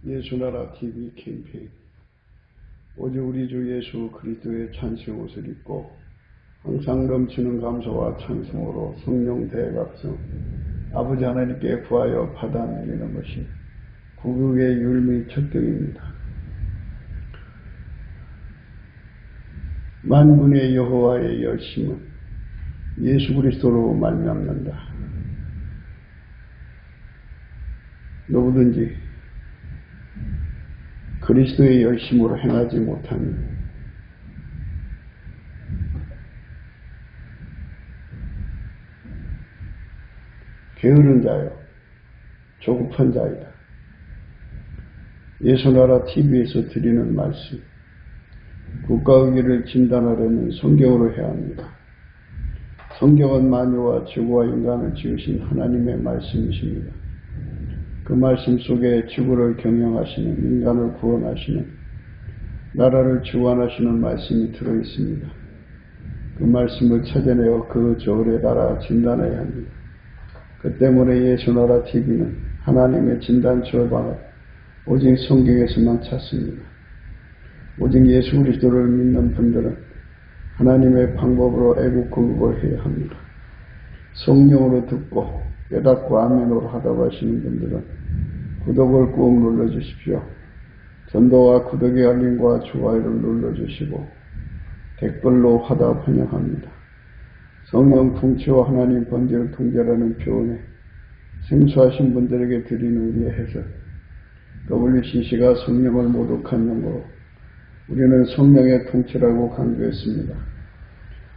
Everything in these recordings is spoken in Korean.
예수나라 TV 캠페인. 오직 우리 주 예수 그리스도의 찬송 옷을 입고 항상 넘치는 감사와 찬송으로 성령 대각성 아버지 하나님께 구하여 받아 누리는 것이 구국의 율미 척경입니다. 만군의 여호와의 열심은 예수 그리스도로 말미암는다. 누구든지 그리스도의 열심으로 행하지 못하는 게으른 자요, 조급한 자이다. 예수나라 TV에서 드리는 말씀, 국가의기를 진단하려면 성경으로 해야 합니다. 성경은 만유와 지구와 인간을 지으신 하나님의 말씀이십니다. 그 말씀 속에 지구를 경영하시는, 인간을 구원하시는, 나라를 주관하시는 말씀이 들어있습니다. 그 말씀을 찾아내어 그 저울에 따라 진단해야 합니다. 그 때문에 예수나라 TV는 하나님의 진단 처방을 오직 성경에서만 찾습니다. 오직 예수 그리스도를 믿는 분들은 하나님의 방법으로 애국구국을 해야 합니다. 성령으로 듣고 깨닫고 아멘으로 하다고 하시는 분들은 구독을 꾹 눌러주십시오. 전도와 구독의 알림과 좋아요를 눌러주시고 댓글로 화답 환영합니다. 성령 통치와 하나님 번제를 통제라는 표현에 생소하신 분들에게 드리는 우리의 해석, WCC가 성령을 모독한 용어로 우리는 성령의 통치라고 강조했습니다.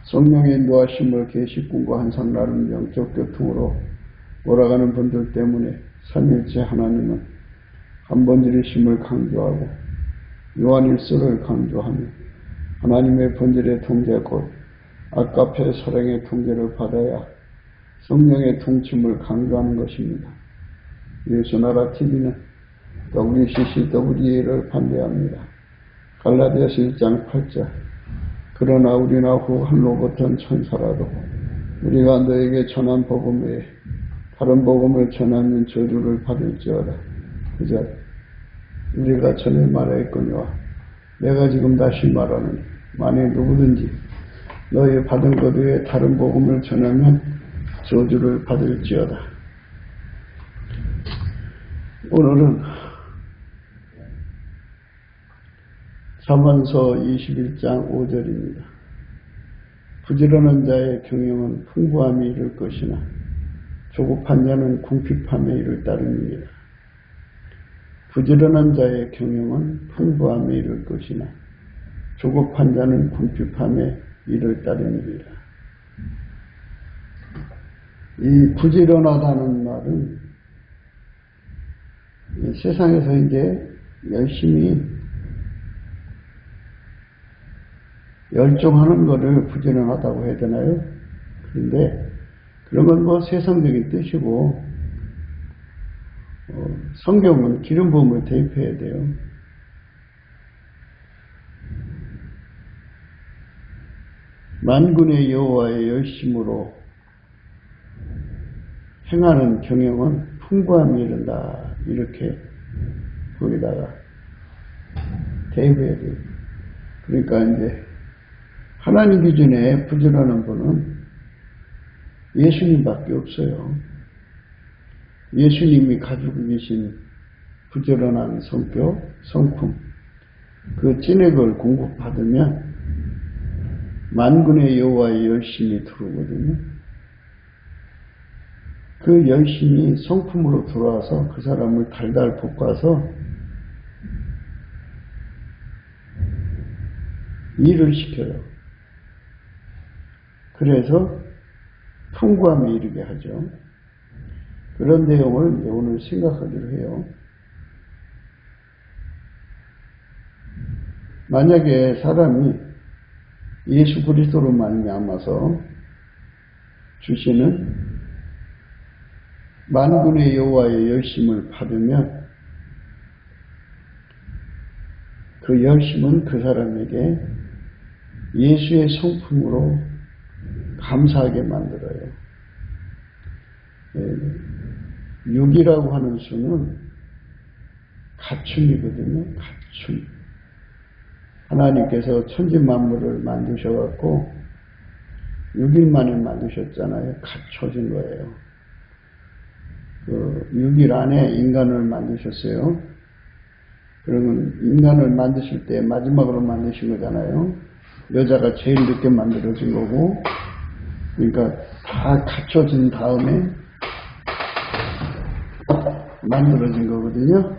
성령의 인도하심을 계시꾼과 항상 나름 영적 교통으로 몰아가는 분들 때문에 삼일째 하나님은 한 번지르심을 강조하고 요한일서를 강조하며 하나님의 번제의 통제 곧 아까페 사랑의 통제를 받아야 성령의 통침을 강조하는 것입니다. 예수나라 TV는 WCCWA를 반대합니다. 갈라디아서 1장 8절 그러나 우리나 후 한로부터 천사라도 우리가 너에게 전한 복음 외에 다른 복음을 전하면 저주를 받을지어다. 그저 우리가 전에 말하였거니와 내가 지금 다시 말하노니 만일 누구든지 너희 받은 것 외에 다른 복음을 전하면 저주를 받을지어다. 오늘은 잠언서 21장 5절입니다. 부지런한 자의 경영은 풍부함에 이를 것이나 조급한 자는 궁핍함에 이를 따름이니라. 부지런한 자의 경영은 풍부함에 이를 것이나 조급한 자는 궁핍함에 이를 따름이니라. 이 부지런하다는 말은 이 세상에서 이제 열심히 열정하는 것을 부지런하다고 해야 되나요? 그런데 그런 건 뭐 세상적인 뜻이고 성경은 기름 부음을 대입해야 돼요. 만군의 여호와의 열심으로 행하는 경영은 풍부함이 이른다. 이렇게 거기다가 대입해야 돼요. 그러니까 이제 하나님 기준에 부지런한 분은 예수님밖에 없어요. 예수님이 가지고 계신 부지런한 성격, 성품, 그 진액을 공급받으면 만군의 여호와의 열심이 들어오거든요. 그 열심이 성품으로 들어와서 그 사람을 달달 볶아서 일을 시켜요. 그래서 풍부함에 이르게 하죠. 그런 내용을 오늘 생각하기로 해요. 만약에 사람이 예수 그리스도로 말미암아서 주시는 만군의 여호와의 열심을 받으면 그 열심은 그 사람에게 예수의 성품으로 감사하게 만들어요. 6이라고 하는 수는 갖춤이거든요. 갖춤. 하나님께서 천지 만물을 만드셔갖고 6일 만에 만드셨잖아요. 갖춰진 거예요. 그 6일 안에 인간을 만드셨어요. 그러면 인간을 만드실 때 마지막으로 만드신 거잖아요. 여자가 제일 늦게 만들어진 거고, 그러니까 다 갖춰진 다음에 만들어진 거거든요.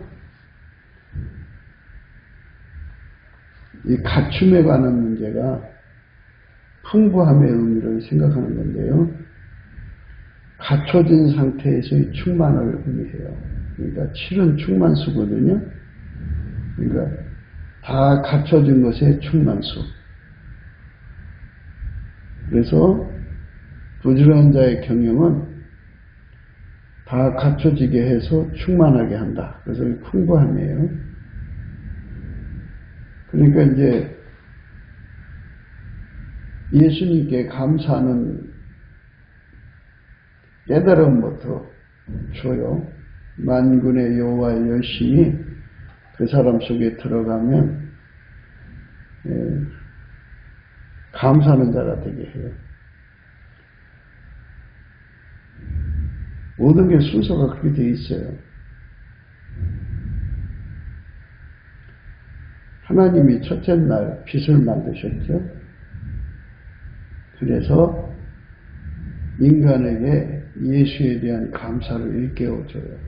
이 갖춤에 관한 문제가 풍부함의 의미를 생각하는 건데요. 갖춰진 상태에서의 충만을 의미해요. 그러니까 7은 충만수거든요. 그러니까 다 갖춰진 것의 충만수. 그래서 부지런한 자의 경영은 다 갖춰지게 해서 충만하게 한다. 그래서 풍부함이에요. 그러니까 이제 예수님께 감사하는 깨달음부터 줘요. 만군의 여호와의 열심이 그 사람 속에 들어가면 감사하는 자가 되게 해요. 모든 게 순서가 그렇게 되어 있어요. 하나님이 첫째 날 빛을 만드셨죠. 그래서 인간에게 예수에 대한 감사를 일깨워줘요.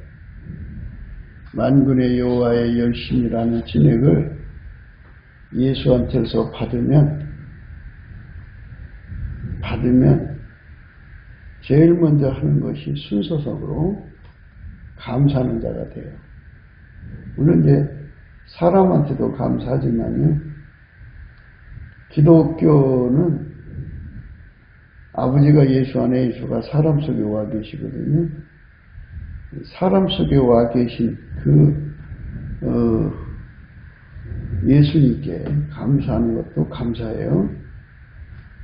만군의 여호와의 열심이라는 진액을 예수한테서 받으면 제일 먼저 하는 것이 순서적으로 감사하는 자가 돼요. 물론 이제 사람한테도 감사하지만요. 기독교는 아버지가 예수 안에 예수가 사람 속에 와 계시거든요. 사람 속에 와 계신 예수님께 감사하는 것도 감사해요.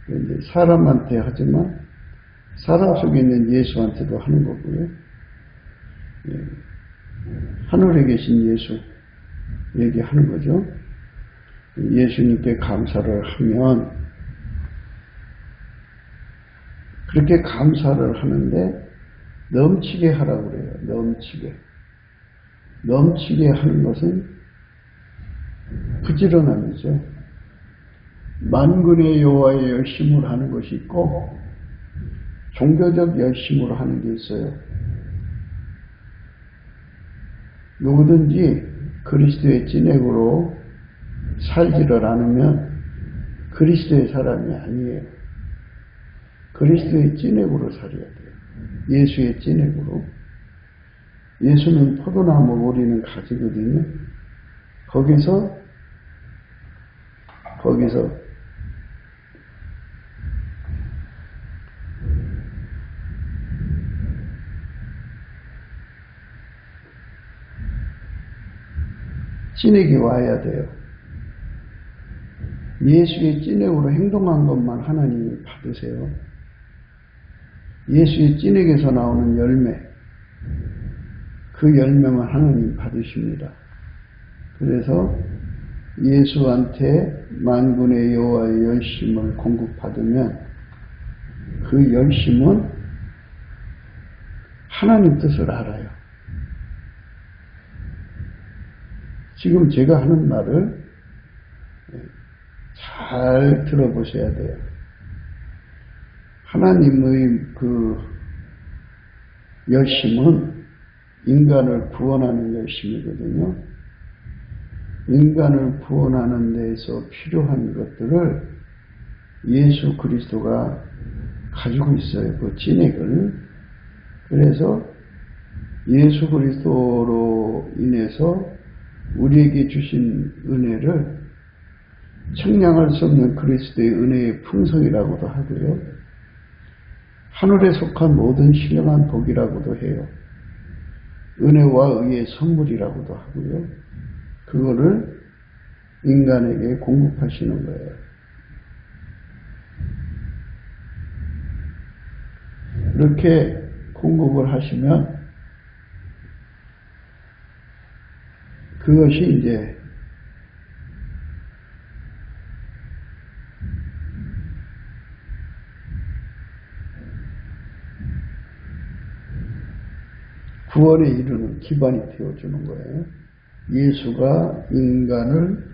이제 사람한테 하지만 사람 속에 있는 예수한테도 하는 거고요. 하늘에 계신 예수 얘기하는 거죠. 예수님께 감사를 하면 그렇게 감사를 하는데 넘치게 하라고 그래요. 넘치게 하는 것은 부지런함이죠. 만군의 여호와의 열심을 하는 것이 있고 종교적 열심으로 하는 게 있어요. 누구든지 그리스도의 찐액으로 살지를 않으면 그리스도의 사람이 아니에요. 그리스도의 찐액으로 살아야 돼요. 예수의 찐액으로. 예수는 포도나무, 우리는 가지거든요. 거기서 찐액이 와야 돼요. 예수의 찐액으로 행동한 것만 하나님이 받으세요. 예수의 찐액에서 나오는 열매, 그 열매만 하나님이 받으십니다. 그래서 예수한테 만군의 여호와의 열심을 공급받으면 그 열심은 하나님 뜻을 알아요. 지금 제가 하는 말을 잘 들어보셔야 돼요. 하나님의 그 열심은 인간을 구원하는 열심이거든요. 인간을 구원하는 데에서 필요한 것들을 예수 그리스도가 가지고 있어요. 그 진액을. 그래서 예수 그리스도로 인해서 우리에게 주신 은혜를 청량할 수 없는 그리스도의 은혜의 풍성이라고도 하고요. 하늘에 속한 모든 신령한 복이라고도 해요. 은혜와 의의 선물이라고도 하고요. 그거를 인간에게 공급하시는 거예요. 이렇게 공급을 하시면 그것이 이제 구원에 이르는 기반이 되어주는 거예요. 예수가 인간을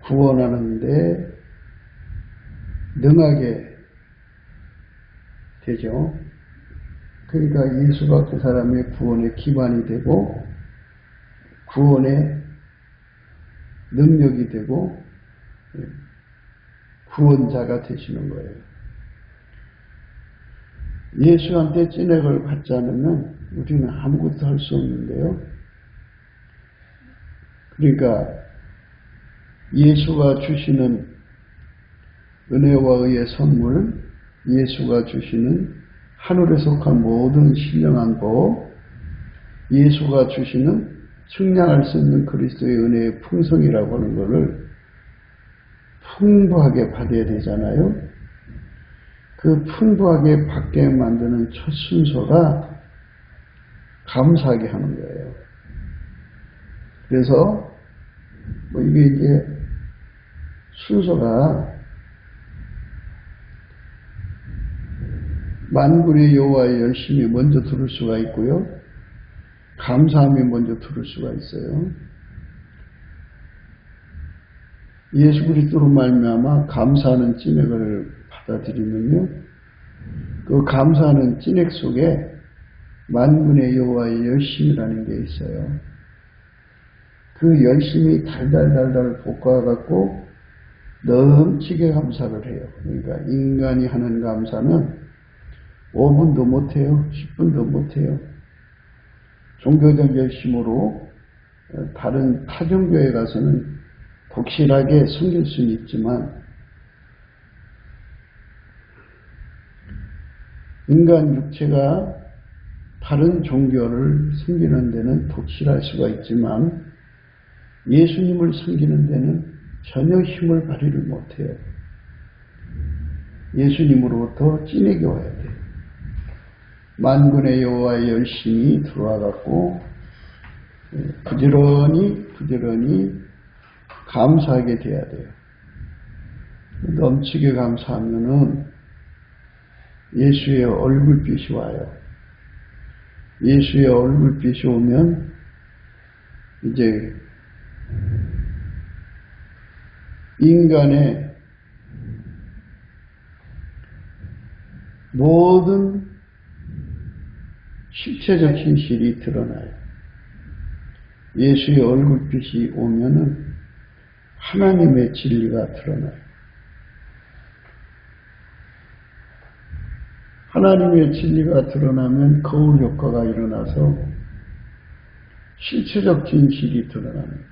구원하는데 능하게 되죠. 그러니까 예수가 그 사람의 구원의 기반이 되고 구원의 능력이 되고 구원자가 되시는 거예요. 예수한테 찐액을 받지 않으면 우리는 아무것도 할 수 없는데요. 그러니까 예수가 주시는 은혜와 의의 선물, 예수가 주시는 하늘에 속한 모든 신령한 복, 예수가 주시는 측량할 수 있는 그리스도의 은혜의 풍성이라고 하는 것을 풍부하게 받아야 되잖아요. 그 풍부하게 받게 만드는 첫 순서가 감사하게 하는 거예요. 그래서 이게 이제 순서가 만군의 여호와의 열심히 먼저 들을 수가 있고요. 감사함이 먼저 들을 수가 있어요. 예수 그리스도로 말미암아 감사하는 찐액을 받아들이면요. 그 감사하는 찐액 속에 만군의 여호와의 열심이라는 게 있어요. 그 열심이 달달달달 볶아갖고 넘치게 감사를 해요. 그러니까 인간이 하는 감사는 5분도 못해요. 10분도 못해요. 종교적 열심으로 다른 타종교에 가서는 독실하게 섬길 수는 있지만 인간 육체가 다른 종교를 섬기는 데는 독실할 수가 있지만 예수님을 섬기는 데는 전혀 힘을 발휘를 못해요. 예수님으로부터 찐액이 와야 돼요. 만군의 여호와의 열심이 들어와갖고 부지런히 감사하게 돼야 돼요. 넘치게 감사하면은 예수의 얼굴빛이 와요. 예수의 얼굴빛이 오면 이제 인간의 모든 실체적 진실이 드러나요. 예수의 얼굴빛이 오면은 하나님의 진리가 드러나요. 하나님의 진리가 드러나면 거울 효과가 일어나서 실체적 진실이 드러납니다.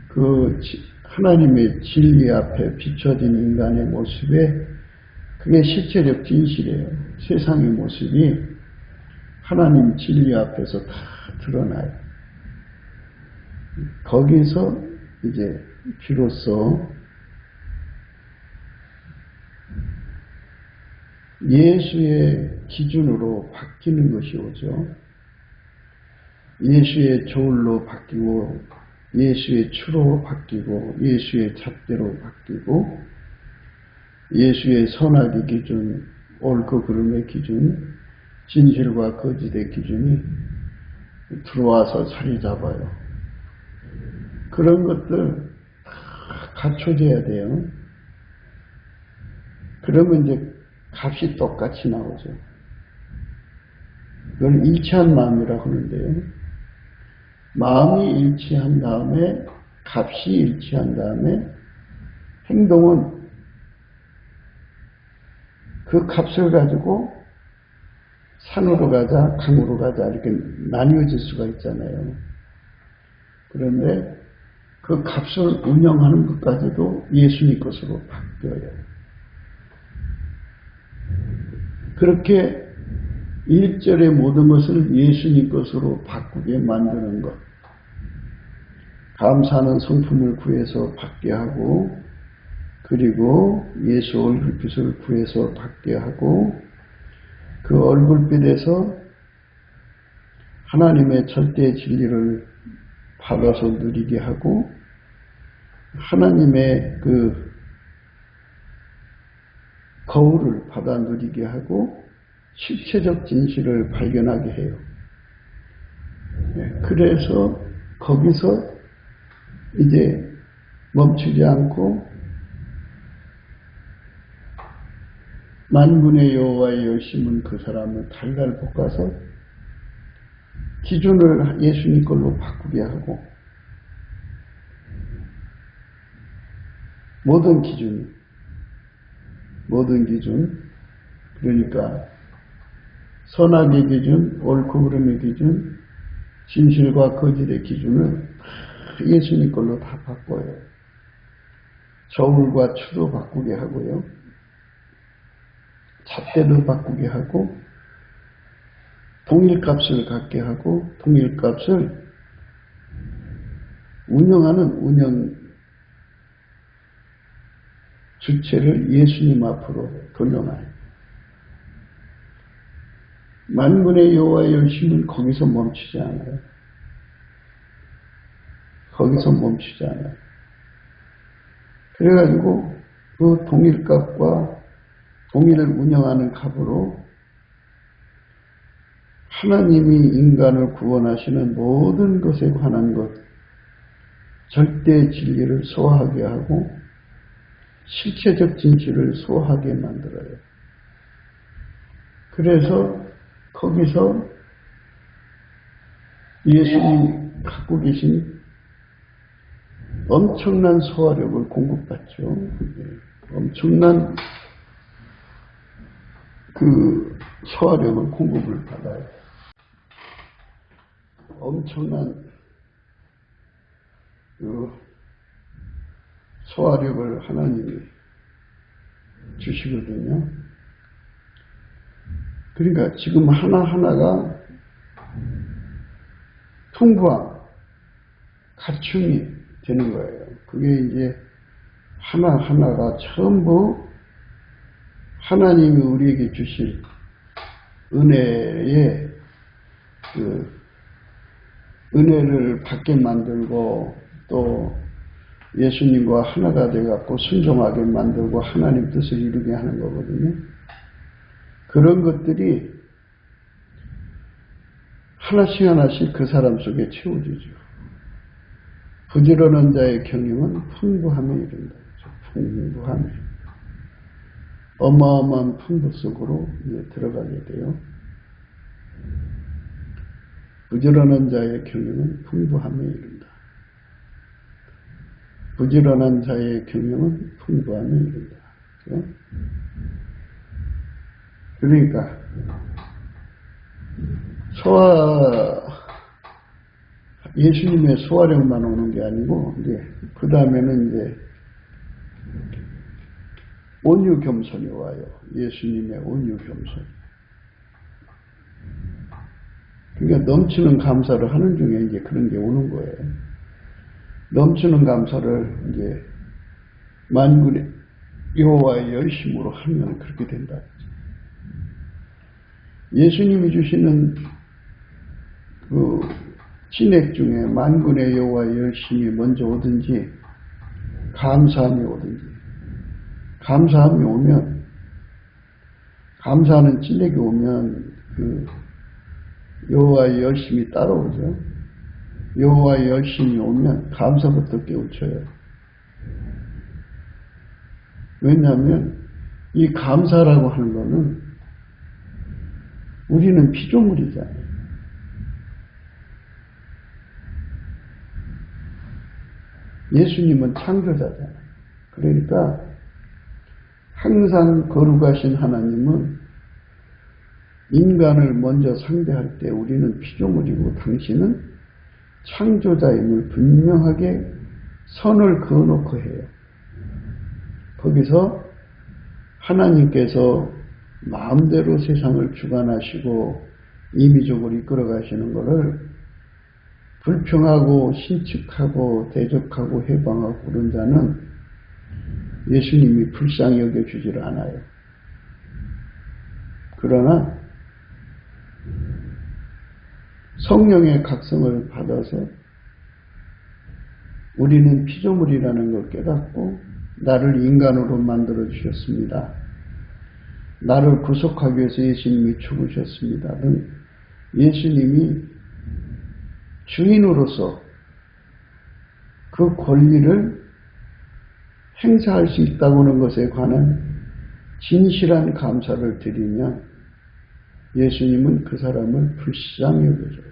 그 하나님의 진리 앞에 비춰진 인간의 모습에 그게 실체적 진실이에요. 세상의 모습이 하나님 진리 앞에서 다 드러나요. 거기서 이제 비로소 예수의 기준으로 바뀌는 것이 오죠. 예수의 조울로 바뀌고 예수의 추로 바뀌고 예수의 잣대로 바뀌고 예수의 선악의 기준, 옳고 그름의 기준, 진실과 거짓의 기준이 들어와서 자리 잡아요. 그런 것들 다 갖춰져야 돼요. 그러면 이제 값이 똑같이 나오죠. 그걸 일치한 마음이라고 하는데요. 마음이 일치한 다음에 값이 일치한 다음에 행동은 그 값을 가지고 산으로 가자, 강으로 가자 이렇게 나뉘어질 수가 있잖아요. 그런데 그 값을 운영하는 것까지도 예수님 것으로 바뀌어요. 그렇게 일절의 모든 것을 예수님 것으로 바꾸게 만드는 것. 감사하는 성품을 구해서 받게 하고 그리고 예수 얼굴빛을 구해서 받게 하고 그 얼굴빛에서 하나님의 절대 진리를 받아서 누리게 하고 하나님의 그 거울을 받아 누리게 하고 실체적 진실을 발견하게 해요. 그래서 거기서 이제 멈추지 않고 만군의 여호와의 열심은 그 사람을 달달 볶아서 기준을 예수님 걸로 바꾸게 하고 모든 기준 그러니까 선악의 기준, 옳고 그름의 기준, 진실과 거짓의 기준을 예수님 걸로 다 바꿔요. 저울과 추도 바꾸게 하고요. 잣대도 바꾸게 하고 동일값을 갖게 하고 동일값을 운영하는 운영 주체를 예수님 앞으로 돌려놔요. 만군의 여호와의 열심은 거기서 멈추지 않아요. 거기서 멈추지 않아요. 그래가지고 그 동일값과 동일을 운영하는 값으로 하나님이 인간을 구원하시는 모든 것에 관한 것, 절대 진리를 소화하게 하고 실체적 진실을 소화하게 만들어요. 그래서 거기서 예수님이 갖고 계신 엄청난 소화력을 공급받죠. 엄청난 그 소화력을 공급을 받아요. 엄청난 그 소화력을 하나님이 주시거든요. 그러니까 지금 하나하나가 풍부함, 갖춤이 되는 거예요. 그게 이제 하나하나가 전부 하나님이 우리에게 주실 은혜의 그 은혜를 받게 만들고 또 예수님과 하나가 되어갖고 순종하게 만들고 하나님 뜻을 이루게 하는 거거든요. 그런 것들이 하나씩 하나씩 그 사람 속에 채워지죠. 부지런한 자의 경영은 풍부함에 이른다. 풍부함에. 어마어마한 풍부 속으로 이제 들어가게 돼요. 부지런한 자의 경영은 풍부함에 이른다. 부지런한 자의 경영은 풍부함에 이른다. 그렇죠? 그러니까 예수님의 소화력만 오는 게 아니고 이제 그 다음에는 이제 온유 겸손이 와요. 예수님의 온유 겸손. 그러니까 넘치는 감사를 하는 중에 이제 그런 게 오는 거예요. 넘치는 감사를 이제 만군의 여호와의 열심으로 하면 그렇게 된다. 예수님이 주시는 그 진액 중에 만군의 여호와의 열심이 먼저 오든지 감사함이 오든지 감사함이 오면 감사하는 진액이 오면 그 여호와의 열심이 따라오죠. 여호와의 열심이 오면 감사부터 깨우쳐요. 왜냐하면 이 감사라고 하는 거는 우리는 피조물이잖아요. 예수님은 창조자잖아요. 그러니까 항상 거룩하신 하나님은 인간을 먼저 상대할 때 우리는 피조물이고 당신은 창조자임을 분명하게 선을 그어놓고 해요. 거기서 하나님께서 마음대로 세상을 주관하시고 임의적으로 이끌어 가시는 것을 불평하고 신축하고 대적하고 해방하고 그런 자는 예수님이 불쌍히 여겨주지를 않아요. 그러나 성령의 각성을 받아서 우리는 피조물이라는 걸 깨닫고 나를 인간으로 만들어 주셨습니다. 나를 구속하기 위해서 예수님이 죽으셨습니다. 등 예수님이 주인으로서 그 권리를 행사할 수 있다고 하는 것에 관한 진실한 감사를 드리면 예수님은 그 사람을 불쌍히 여겨줘요.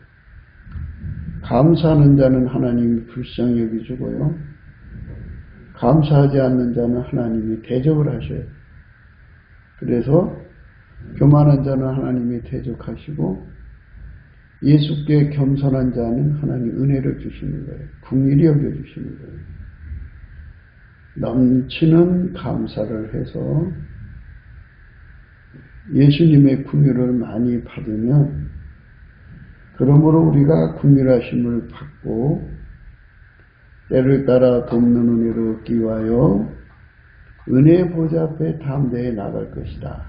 감사하는 자는 하나님이 불쌍히 여겨주고요. 감사하지 않는 자는 하나님이 대적을 하셔요. 그래서 교만한 자는 하나님이 대적하시고 예수께 겸손한 자는 하나님 은혜를 주시는 거예요. 긍휼히 여겨주시는 거예요. 넘치는 감사를 해서 예수님의 긍휼을 많이 받으면 그러므로 우리가 긍휼하심을 받고 때를 따라 돕는 은혜를 얻기 위하여 은혜 보좌 앞에 담대히 나갈 것이다.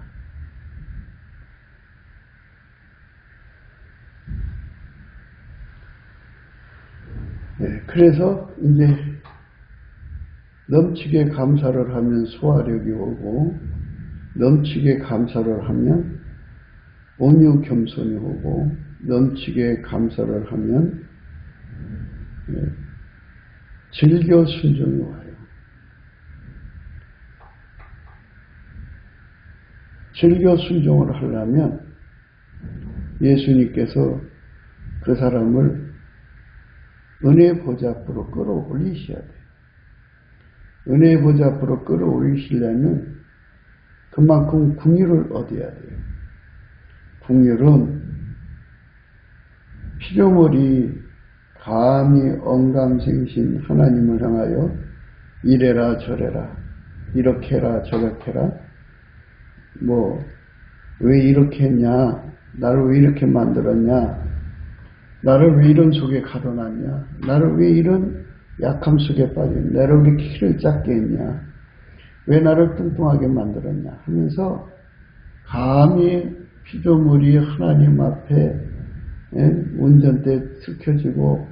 네, 그래서 이제 넘치게 감사를 하면 소화력이 오고 넘치게 감사를 하면 온유 겸손이 오고 넘치게 감사를 하면 즐겨 순종이 와요. 즐겨 순종을 하려면 예수님께서 그 사람을 은혜 보좌 앞으로 끌어올리셔야 돼요. 은혜 보좌 앞으로 끌어올리시려면 그만큼 긍휼을 얻어야 돼요. 긍휼은 피조물이 감히 언감생신 하나님을 향하여 이래라 저래라 이렇게 해라 저렇게 해라 왜 이렇게 했냐 나를 왜 이렇게 만들었냐 나를 왜 이런 속에 가둬놨냐 나를 왜 이런 약함 속에 빠진 나를 왜 이렇게 키를 작게 했냐 왜 나를 뚱뚱하게 만들었냐 하면서 감히 피조물이 하나님 앞에 운전대 틀켜지고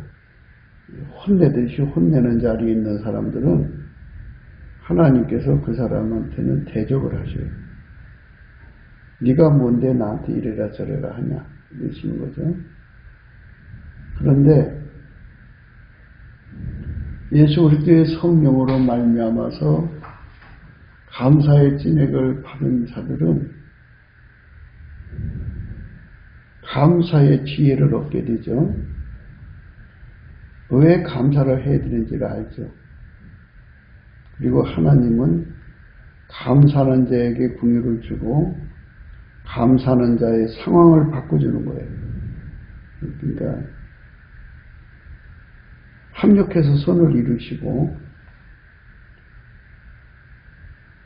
혼내듯이 혼내는 자리에 있는 사람들은 하나님께서 그 사람한테는 대적을 하셔요. 네가 뭔데 나한테 이래라 저래라 하냐 이러시는 거죠. 그런데 예수 그리스도의 성령으로 말미암아서 감사의 진액을 받은 자들은 감사의 지혜를 얻게 되죠. 왜 감사를 해야 되는지를 알죠. 그리고 하나님은 감사하는 자에게 긍휼을 주고 감사하는 자의 상황을 바꿔주는 거예요. 그러니까 합력해서 선을 이루시고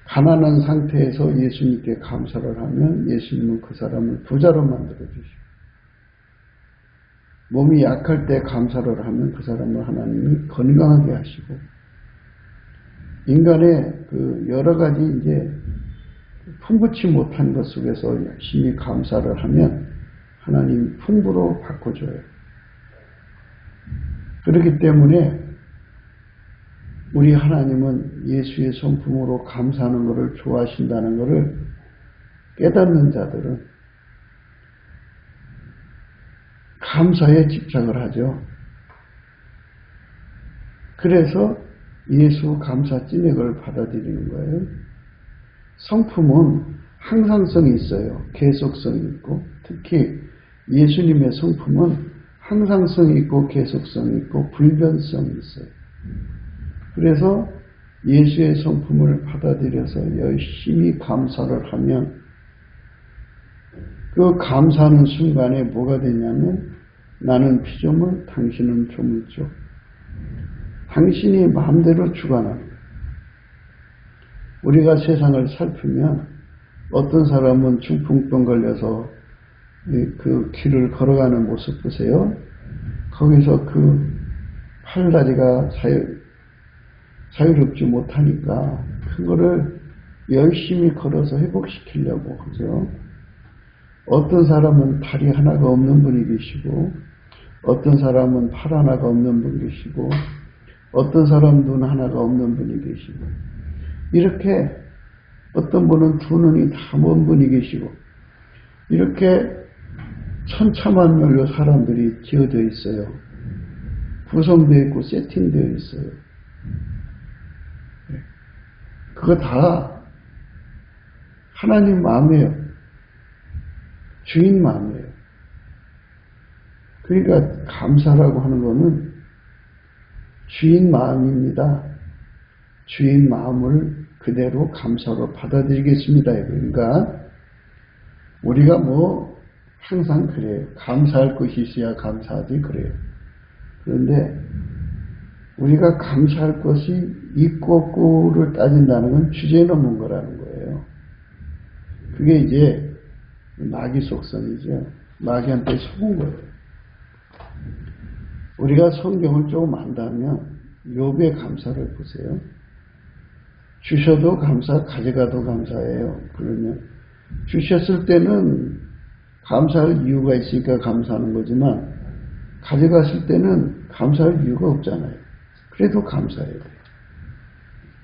가난한 상태에서 예수님께 감사를 하면 예수님은 그 사람을 부자로 만들어 주시고 몸이 약할 때 감사를 하면 그 사람을 하나님이 건강하게 하시고 인간의 그 여러 가지 이제 풍부치 못한 것 속에서 열심히 감사를 하면 하나님이 풍부로 바꿔줘요. 그렇기 때문에 우리 하나님은 예수의 성품으로 감사하는 것을 좋아하신다는 것을 깨닫는 자들은 감사에 집착을 하죠. 그래서 예수 감사 찐액을 받아들이는 거예요. 성품은 항상성이 있어요. 계속성이 있고 특히 예수님의 성품은 항상성이 있고 계속성이 있고 불변성이 있어요. 그래서 예수의 성품을 받아들여서 열심히 감사를 하면 그 감사하는 순간에 뭐가 되냐면 나는 피조물, 당신은 조물족. 당신이 마음대로 주관하는 거예요. 우리가 세상을 살피면 어떤 사람은 중풍병 걸려서 그 길을 걸어가는 모습 보세요. 거기서 그 팔다리가 자유롭지 못하니까 그거를 열심히 걸어서 회복시키려고 하죠. 어떤 사람은 다리 하나가 없는 분이 계시고 어떤 사람은 팔 하나가 없는 분이 계시고 어떤 사람 눈 하나가 없는 분이 계시고, 이렇게 어떤 분은 두 눈이 다 먼 분이 계시고, 이렇게 천차만별로 사람들이 지어져 있어요. 구성되어 있고 세팅되어 있어요. 그거 다 하나님 마음이에요. 주인 마음이에요. 그러니까 감사라고 하는 거는 주인 마음입니다. 주인 마음을 그대로 감사로 받아들이겠습니다. 그러니까 우리가 뭐 항상 그래요. 감사할 것이 있어야 감사하지 그래요. 그런데 우리가 감사할 것이 있고 없고를 따진다는 건 주제에 넘는 거라는 거예요. 그게 이제 마귀 속성이죠. 마귀한테 속은 거예요. 우리가 성경을 조금 안다면 욥의 감사를 보세요. 주셔도 감사, 가져가도 감사해요. 그러면 주셨을 때는 감사할 이유가 있으니까 감사하는 거지만 가져갔을 때는 감사할 이유가 없잖아요. 그래도 감사해야 돼요.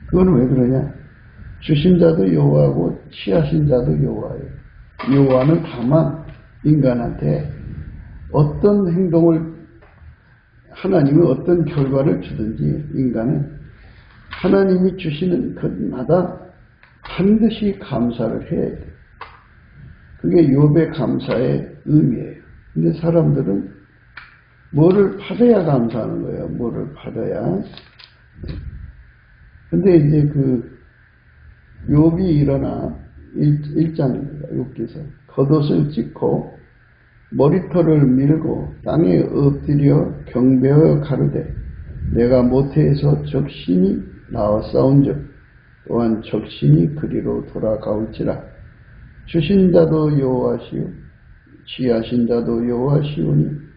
그건 왜 그러냐? 주신 자도 여호와고 취하신 자도 여호와예요. 여호와는 다만 인간한테 어떤 행동을 하나님이 어떤 결과를 주든지 인간은 하나님이 주시는 것마다 반드시 감사를 해야 돼요. 그게 욥의 감사의 의미예요. 근데 사람들은 뭐를 받아야 감사하는 거예요. 뭐를 받아야. 근데 이제 그 욥이 일어나 1장입니다. 욥기서 겉옷을 찢고 머리털을 밀고 땅에 엎드려 경배하여 가르되 내가 모태에서 적신이 나와 싸운즉 또한 적신이 그리로 돌아가올지라. 주신 자도 여호와시요 취하신 자도 여호와시오니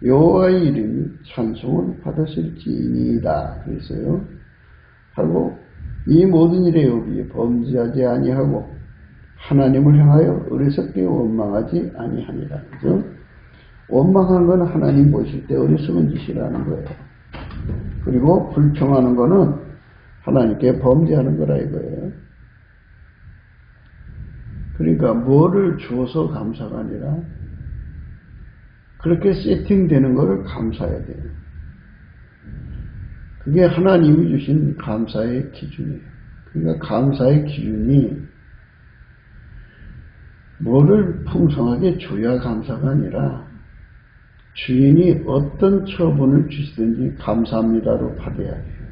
여호와의 이름이 찬송을 받으실지니이다. 그래서요. 하고 이 모든 일에 욥이 범죄하지 아니하고 하나님을 향하여 어리석게 원망하지 아니하니라. 그죠? 원망한 건 하나님 보실 때 어리석은 짓이라는 거예요. 그리고 불평하는 거는 하나님께 범죄하는 거라 이거예요. 그러니까 뭐를 주어서 감사가 아니라 그렇게 세팅되는 것을 감사해야 돼요. 그게 하나님이 주신 감사의 기준이에요. 그러니까 감사의 기준이 뭐를 풍성하게 줘야 감사가 아니라 주인이 어떤 처분을 주시든지 감사합니다로 받아야 돼요.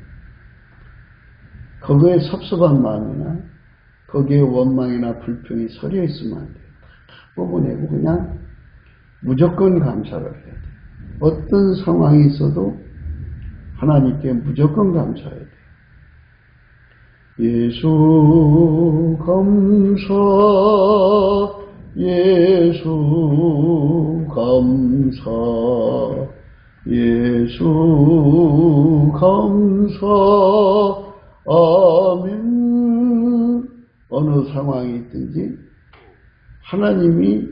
거기에 섭섭한 마음이나 거기에 원망이나 불평이 서려 있으면 안 돼요. 다 뽑아내고 그냥 무조건 감사를 해야 돼요. 어떤 상황이 있어도 하나님께 무조건 감사해야 돼요. 예수 감사, 예수 감사, 예수 감사, 아멘. 어느 상황이 있든지 하나님이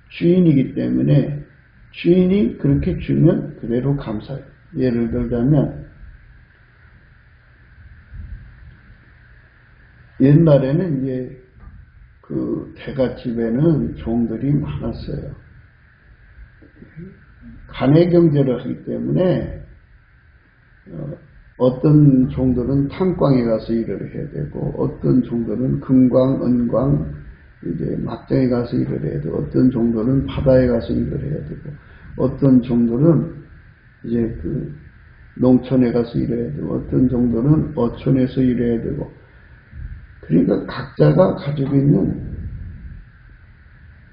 주인이기 때문에 주인이 그렇게 주면 그대로 감사해요. 예를 들자면 옛날에는 이제 그 대갓집에는 종들이 많았어요. 간의 경제를 하기 때문에 어떤 종들은 탄광에 가서 일을 해야 되고 어떤 종들은 금광, 은광, 이제 막장에 가서 일을 해야 되고 어떤 종들은 바다에 가서 일을 해야 되고 어떤 종들은 이제 그 농촌에 가서 일해야 되고 어떤 종들은 어촌에서 일해야 되고 그러니까 각자가 가지고 있는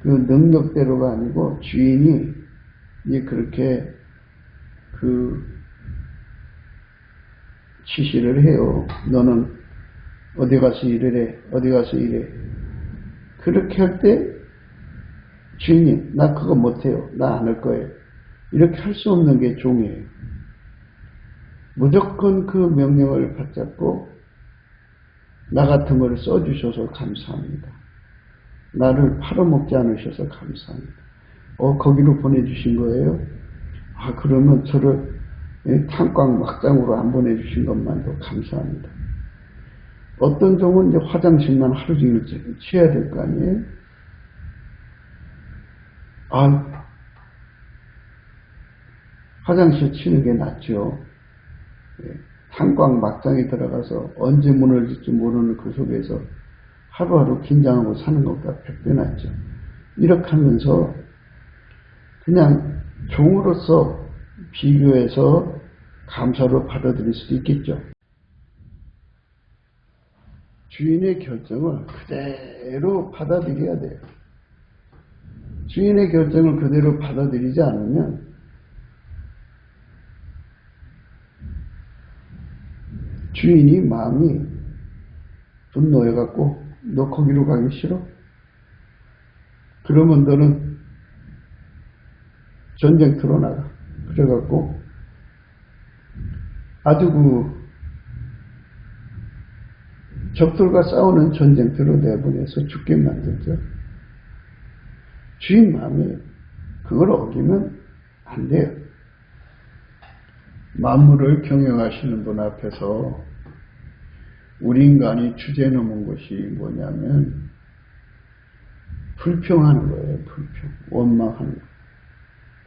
그 능력대로가 아니고 주인이 이제 그렇게 그 지시를 해요. 너는 어디 가서 일을 해. 어디 가서 일해. 그렇게 할 때 주인이 나 그거 못해요. 나 안 할 거예요. 이렇게 할 수 없는 게 종이에요. 무조건 그 명령을 붙잡고 나 같은 걸 써주셔서 감사합니다. 나를 팔아먹지 않으셔서 감사합니다. 거기로 보내주신 거예요? 아, 그러면 저를 탄광 막장으로 안 보내주신 것만도 감사합니다. 어떤 종은 이제 화장실만 하루 종일 취해야 될 거 아니에요? 화장실 치는 게 낫죠. 탄광 막장에 들어가서 언제 무너질지 모르는 그 속에서 하루하루 긴장하고 사는 것보다 100배 낫죠. 이렇게 하면서 그냥 종으로서 비교해서 감사로 받아들일 수도 있겠죠. 주인의 결정을 그대로 받아들여야 돼요. 주인의 결정을 그대로 받아들이지 않으면 주인이 마음이 분노해갖고 너 거기로 가기 싫어? 그러면 너는 전쟁터로 나가. 그래갖고 아주 적들과 싸우는 전쟁터로 내보내서 죽게 만들죠. 주인 마음이 그걸 어기면 안 돼요. 만물을 경영하시는 분 앞에서 우리 인간이 주제 넘은 것이 뭐냐면 불평하는 거예요. 불평, 원망하는 거예요.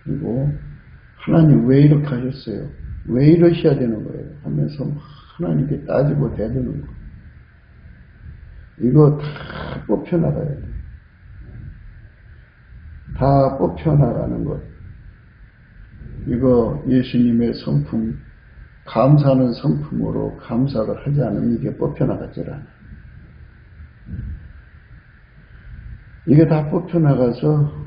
그리고 하나님 왜 이렇게 하셨어요? 왜 이러셔야 되는 거예요? 하면서 하나님께 따지고 대드는 거예요. 이거 다 뽑혀나가야 돼요. 다 뽑혀나가는 것. 이거 예수님의 성품, 감사하는 성품으로 감사를 하지 않으면 이게 뽑혀나가질 않아요. 이게 다 뽑혀나가서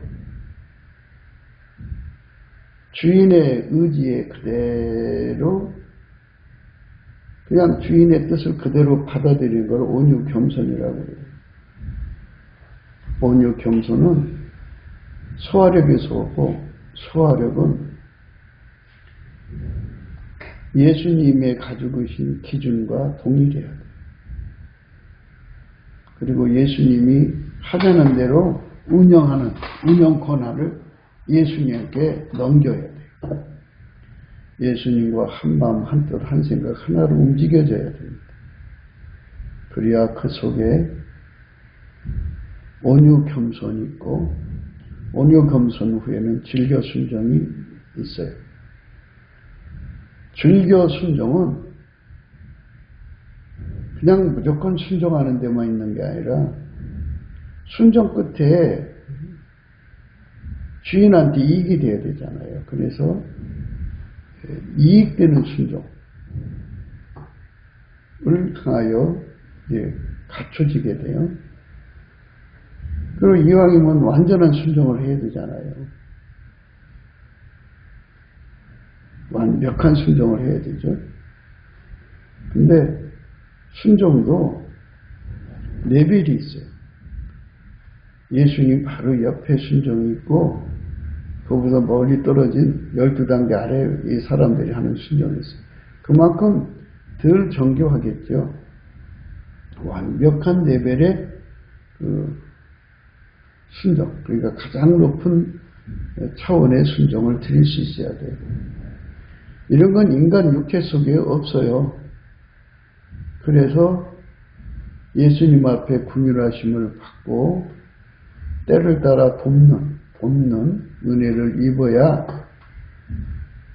주인의 의지에 그대로 그냥 주인의 뜻을 그대로 받아들이는 걸 온유 겸손이라고 해요. 온유 겸손은 소화력에서 오고 소화력은 예수님의 가지고 계신 기준과 동일해야 돼요. 그리고 예수님이 하자는 대로 운영하는 운영 권한을 예수님께 넘겨야 돼요. 예수님과 한마음 한뜻 한생각 하나로 움직여져야 됩니다. 그래야 그 속에 온유 겸손이 있고 온유 겸손 후에는 질겨 순종이 있어요. 질겨 순종은 그냥 무조건 순종하는 데만 있는 게 아니라 순종 끝에 주인한테 이익이 돼야 되잖아요. 그래서 이익되는 순종을 향하여 갖춰지게 돼요. 그리고 이왕이면 완전한 순종을 해야 되잖아요. 완벽한 순종을 해야 되죠. 근데 순종도 레벨이 있어요. 예수님 바로 옆에 순종이 있고 그보다 멀리 떨어진 12단계 아래 이 사람들이 하는 순종이 있어요. 그만큼 덜 정교하겠죠. 완벽한 레벨의 순종, 그러니까 가장 높은 차원의 순종을 드릴 수 있어야 돼요. 이런 건 인간 육체 속에 없어요. 그래서 예수님 앞에 긍휼하심을 받고 때를 따라 돕는 은혜를 입어야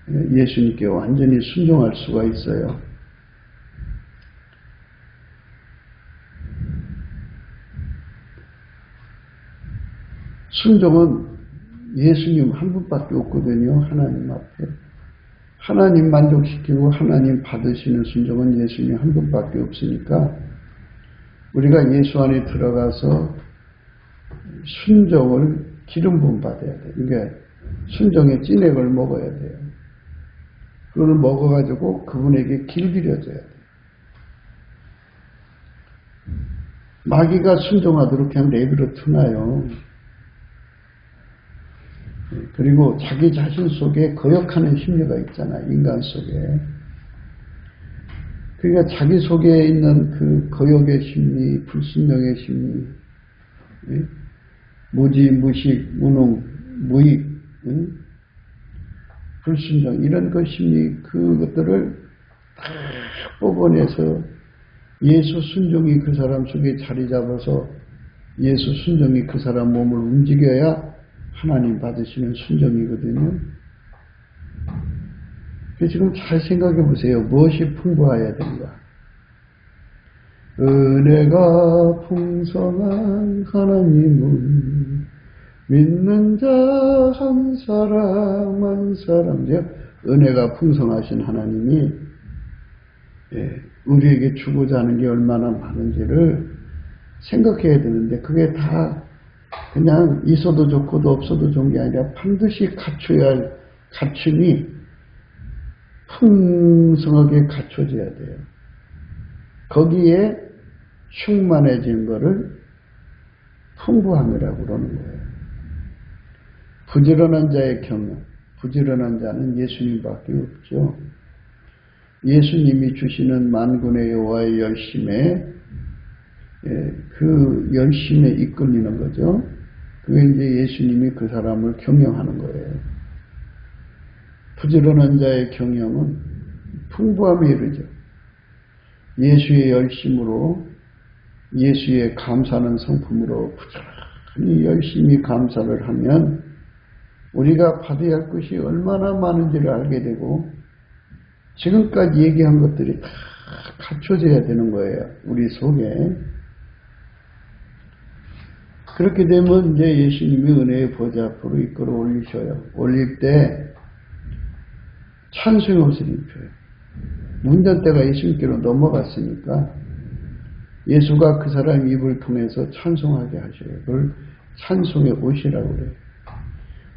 예수님께 완전히 순종할 수가 있어요. 순종은 예수님 한 분밖에 없거든요. 하나님 앞에. 하나님 만족시키고 하나님 받으시는 순종은 예수님 한 분밖에 없으니까 우리가 예수 안에 들어가서 순종을 기름 부음 받아야 돼요. 그러니까 순종의 찐액을 먹어야 돼요. 그걸 먹어가지고 그분에게 길들여져야 돼요. 마귀가 순종하도록 그냥 내버려 두나요. 그리고 자기 자신 속에 거역하는 심리가 있잖아요. 인간 속에. 그러니까 자기 속에 있는 그 거역의 심리, 불순종의 심리, 무지, 무식, 무능, 무익, 불순종, 이런 그 심리, 그것들을 다 뽑아내서 예수 순종이 그 사람 속에 자리 잡아서 예수 순종이 그 사람 몸을 움직여야 하나님 받으시는 순종이거든요. 지금 잘 생각해 보세요. 무엇이 풍부해야 되는가? 은혜가 풍성한 하나님은 믿는 자 한 사람 한 사람, 은혜가 풍성하신 하나님이 우리에게 주고자 하는 게 얼마나 많은지를 생각해야 되는데, 그게 다 그냥 있어도 좋고도 없어도 좋은 게 아니라 반드시 갖춰야 할 갖춤이 풍성하게 갖춰져야 돼요. 거기에 충만해진 거를 풍부함이라고 그러는 거예요. 부지런한 자의 경험, 부지런한 자는 예수님밖에 없죠. 예수님이 주시는 만군의 여호와의 열심에, 그 열심에 이끌리는 거죠. 그게 이제 예수님이 그 사람을 경영하는 거예요. 부지런한 자의 경영은 풍부함에 이르죠. 예수의 열심으로, 예수의 감사하는 성품으로 부지런히 열심히 감사를 하면 우리가 받아야 할 것이 얼마나 많은지를 알게 되고, 지금까지 얘기한 것들이 다 갖춰져야 되는 거예요. 우리 속에. 그렇게 되면 이제 예수님이 은혜의 보좌 앞으로 이끌어 올리셔요. 올릴 때 찬송의 옷을 입혀요. 문전대가 예수님께로 넘어갔으니까 예수가 그 사람 입을 통해서 찬송하게 하셔요. 그걸 찬송의 옷이라고 그래요.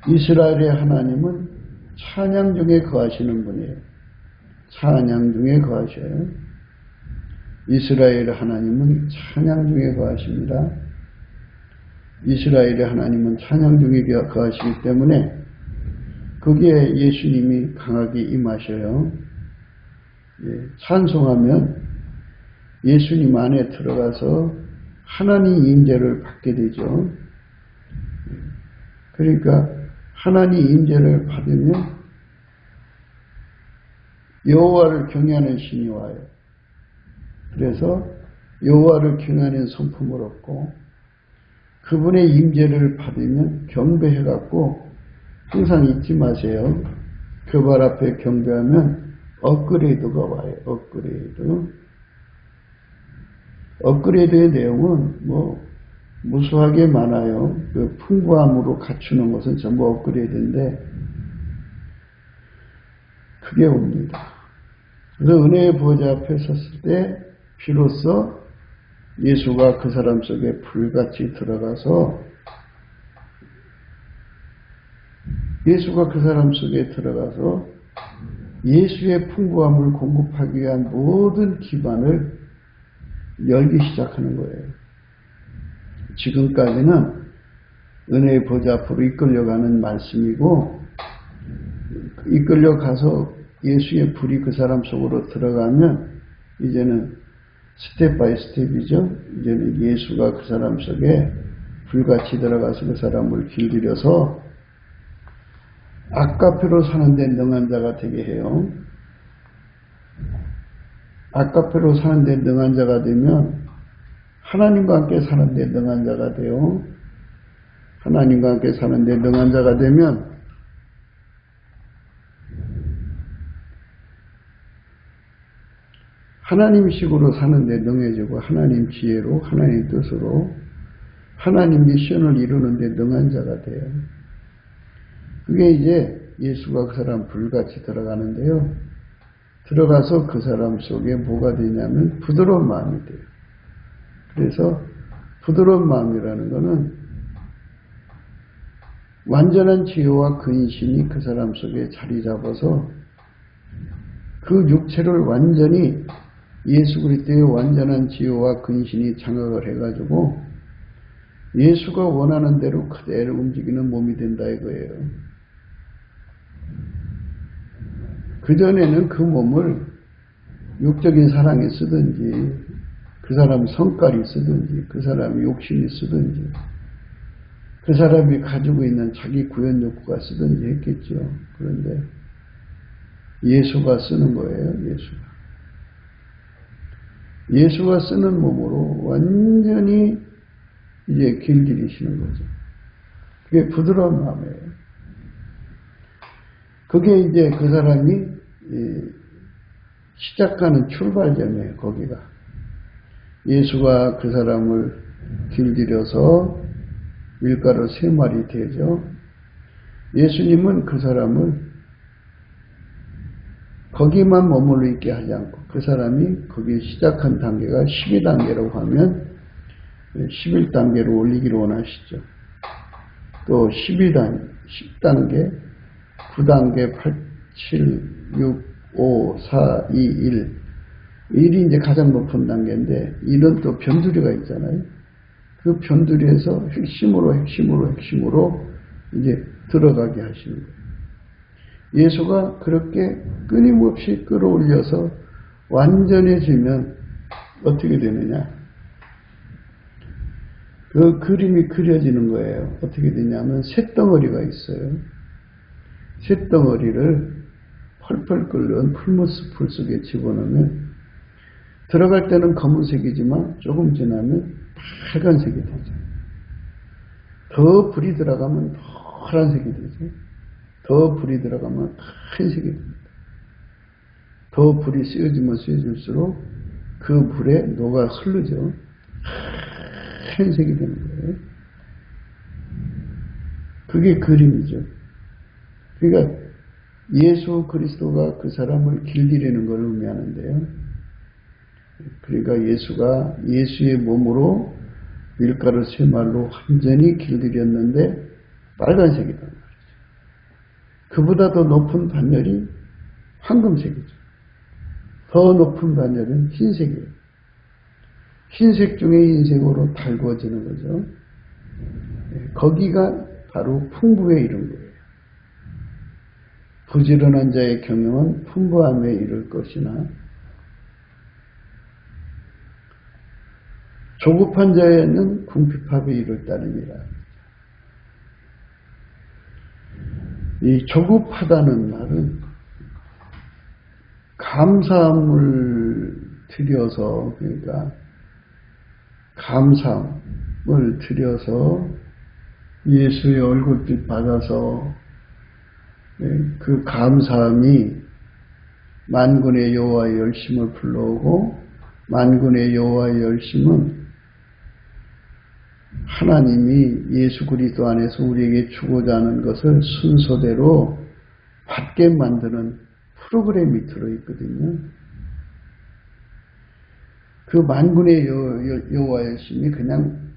이스라엘의 하나님은 찬양 중에 거하시는 분이에요. 찬양 중에 거하셔요. 이스라엘의 하나님은 찬양 중에 거하십니다. 이스라엘의 하나님은 찬양 중에 거하시기 때문에 거기에 예수님이 강하게 임하셔요. 찬송하면 예수님 안에 들어가서 하나님 임재를 받게 되죠. 그러니까 하나님 임재를 받으면 여호와를 경외하는 신이 와요. 그래서 여호와를 경외하는 성품을 얻고, 그분의 임재를 받으면 경배해갖고, 항상 잊지 마세요. 그 발 앞에 경배하면 업그레이드가 와요. 업그레이드의 내용은 무수하게 많아요. 그 풍부함으로 갖추는 것은 전부 업그레이드인데 그게 옵니다. 그래서 은혜의 보좌 앞에 섰을 때 비로소 예수가 그 사람 속에 불같이 들어가서, 예수가 그 사람 속에 들어가서 예수의 풍부함을 공급하기 위한 모든 기반을 열기 시작하는 거예요. 지금까지는 은혜의 보좌 앞으로 이끌려가는 말씀이고, 이끌려가서 예수의 불이 그 사람 속으로 들어가면 이제는 스텝 바이 스텝이죠. 이제는 예수가 그 사람 속에 불같이 들어가서 그 사람을 길들여서 아까페로 사는데 능한 자가 되게 해요. 아까페로 사는데 능한 자가 되면 하나님과 함께 사는데 능한 자가 돼요. 하나님과 함께 사는데 능한 자가 되면 하나님식으로 사는데 능해지고, 하나님 지혜로, 하나님 뜻으로, 하나님 미션을 이루는데 능한 자가 돼요. 그게 이제 예수가 그 사람 불같이 들어가는데요. 들어가서 그 사람 속에 뭐가 되냐면 부드러운 마음이 돼요. 그래서 부드러운 마음이라는 것은 완전한 지혜와 근신이 그 사람 속에 자리 잡아서 그 육체를 완전히 예수 그리스도의 완전한 지혜와 근신이 장악을 해가지고 예수가 원하는 대로 그대로 움직이는 몸이 된다 이거예요. 그전에는 그 몸을 육적인 사랑이 쓰든지, 그 사람 성깔이 쓰든지, 그 사람이 욕심이 쓰든지, 그 사람이 가지고 있는 자기 구현 욕구가 쓰든지 했겠죠. 그런데 예수가 쓰는 거예요. 예수가 쓰는 몸으로 완전히 이제 길들이시는 거죠. 그게 부드러운 마음이에요. 그게 이제 그 사람이 시작하는 출발점이에요. 거기가. 예수가 그 사람을 길들여서 밀가루 3마리 되죠. 예수님은 그 사람을 거기만 머물러 있게 하지 않고 그 사람이 거기 시작한 단계가 12단계라고 하면 11단계로 올리기를 원하시죠. 또 12단계, 10단계, 9단계, 8, 7, 6, 5, 4, 2, 1. 1이 이제 가장 높은 단계인데 1은 또 변두리가 있잖아요. 그 변두리에서 핵심으로 이제 들어가게 하시는 거예요. 예수가 그렇게 끊임없이 끌어올려서 완전해지면 어떻게 되느냐? 그 그림이 그려지는 거예요. 어떻게 되냐면 쇳덩어리가 있어요. 쇳덩어리를 펄펄 끓는 풀무스 풀 속에 집어넣으면 들어갈 때는 검은색이지만 조금 지나면 빨간색이 되죠. 더 불이 들어가면 파란색이 되죠. 더 불이 들어가면 흰색이 됩니다. 더 불이 씌워지면 씌워질수록 그 불에 녹아 흐르죠. 흰색이 되는 거예요. 그게 그림이죠. 그러니까 예수 그리스도가 그 사람을 길들이는 걸 의미하는데요. 그러니까 예수가 예수의 몸으로 밀가루 3말로 완전히 길들였는데 빨간색이란 말이죠. 그보다 더 높은 반열이 황금색이죠. 더 높은 반열은 흰색이에요. 흰색 중에 흰색으로 달구어지는 거죠. 거기가 바로 풍부에 이른 거예요. 부지런한 자의 경영은 풍부함에 이를 것이나 조급한 자에는 궁핍함에 이를 따름이라. 이 조급하다는 말은 감사함을 들여서, 그러니까 감사함을 들여서 예수의 얼굴빛 받아서 그 감사함이 만군의 여호와의 열심을 불러오고, 만군의 여호와의 열심은 하나님이 예수 그리스도 안에서 우리에게 주고자 하는 것을 순서대로 받게 만드는 프로그램이 들어있거든요. 그 만군의 여호와의 열심이 그냥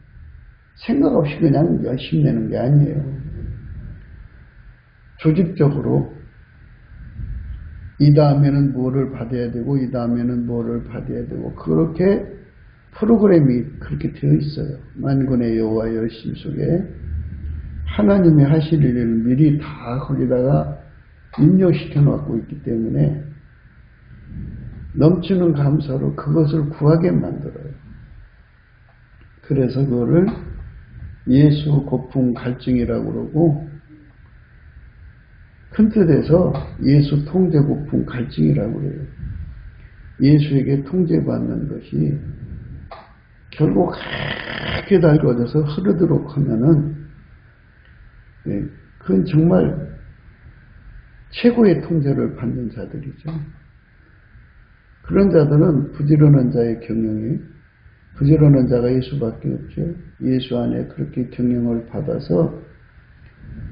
생각 없이 그냥 열심히 내는 게 아니에요. 조직적으로 이 다음에는 뭐를 받아야 되고 이 다음에는 뭐를 받아야 되고 그렇게 프로그램이 그렇게 되어 있어요. 만군의 여호와의 열심 속에 하나님이 하실 일을 미리 다 거기다가 입력시켜 놓고 있기 때문에 넘치는 감사로 그것을 구하게 만들어요. 그래서 그거를 예수 고풍 갈증이라고 그러고, 큰 뜻에서 예수 통제 고풍 갈증이라고 그래요. 예수에게 통제받는 것이 결국 그렇게 달궈져서 흐르도록 하면은 그건 정말 최고의 통제를 받는 자들이죠. 그런 자들은 부지런한 자의 경영이, 부지런한 자가 예수밖에 없죠. 예수 안에 그렇게 경영을 받아서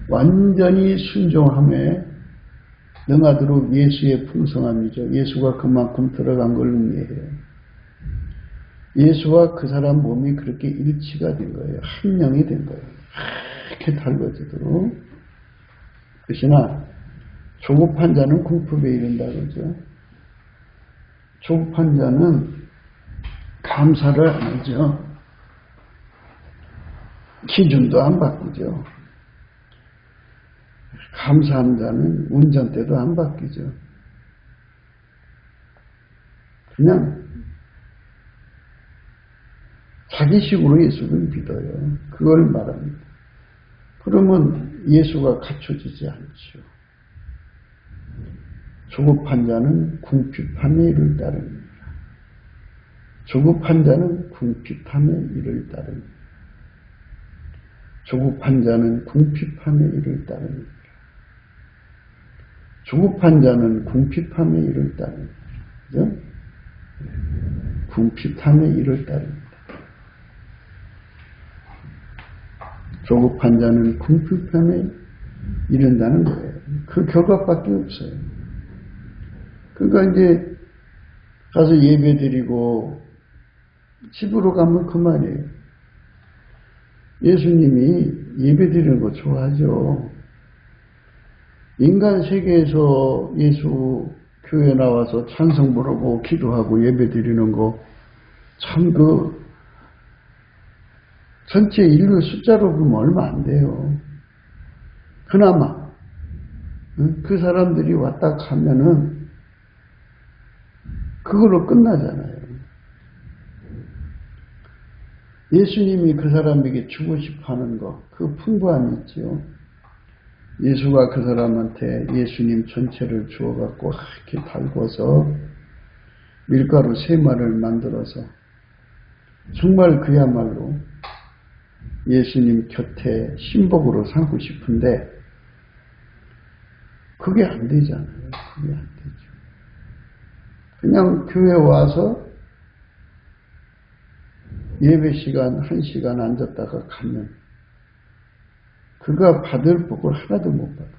완전히 순종함에 능하도록 예수의 풍성함이죠. 예수가 그만큼 들어간 걸 의미해요. 예수와 그 사람 몸이 그렇게 일치가 된 거예요. 한 명이 된 거예요. 이렇게 달궈지도록. 그러나 조급한 자는 궁핍에 이른다 그러죠. 조급한 자는 감사를 안 하죠. 기준도 안 바꾸죠. 감사하는 자는 운전대도 안 바뀌죠. 그냥 자기식으로 예수를 믿어요. 그걸 말합니다. 그러면 예수가 갖춰지지 않죠. 조급한 자는 궁핍함에 이를 따릅니다. 조급한 자는 궁핍함에 이를 따릅니다. 조급한 자는 궁핍함에 이를 따릅니다. 조급한 자는 궁핍함에 이를 따릅니다. 그죠? 궁핍함에 이를 따릅니다. 조급한 자는 궁핍함에 이른다는 거예요. 그 결과밖에 없어요. 그러니까 이제 가서 예배 드리고 집으로 가면 그만이에요. 예수님이 예배 드리는 거 좋아하죠. 인간 세계에서 예수 교회 나와서 찬송 부르고 기도하고 예배 드리는 거 참 전체 인류 숫자로 보면 얼마 안 돼요. 그나마 그 사람들이 왔다 가면은 그걸로 끝나잖아요. 예수님이 그 사람에게 주고 싶어 하는 거, 그 풍부함이 있죠. 예수가 그 사람한테 예수님 전체를 주어갖고 이렇게 달궈서 밀가루 3마리를 만들어서 정말 그야말로 예수님 곁에 신복으로 삼고 싶은데 그게 안 되잖아요. 그게 안 되죠. 그냥 교회 와서 예배 시간 1시간 앉았다가 가면 그가 받을 복을 하나도 못 받아.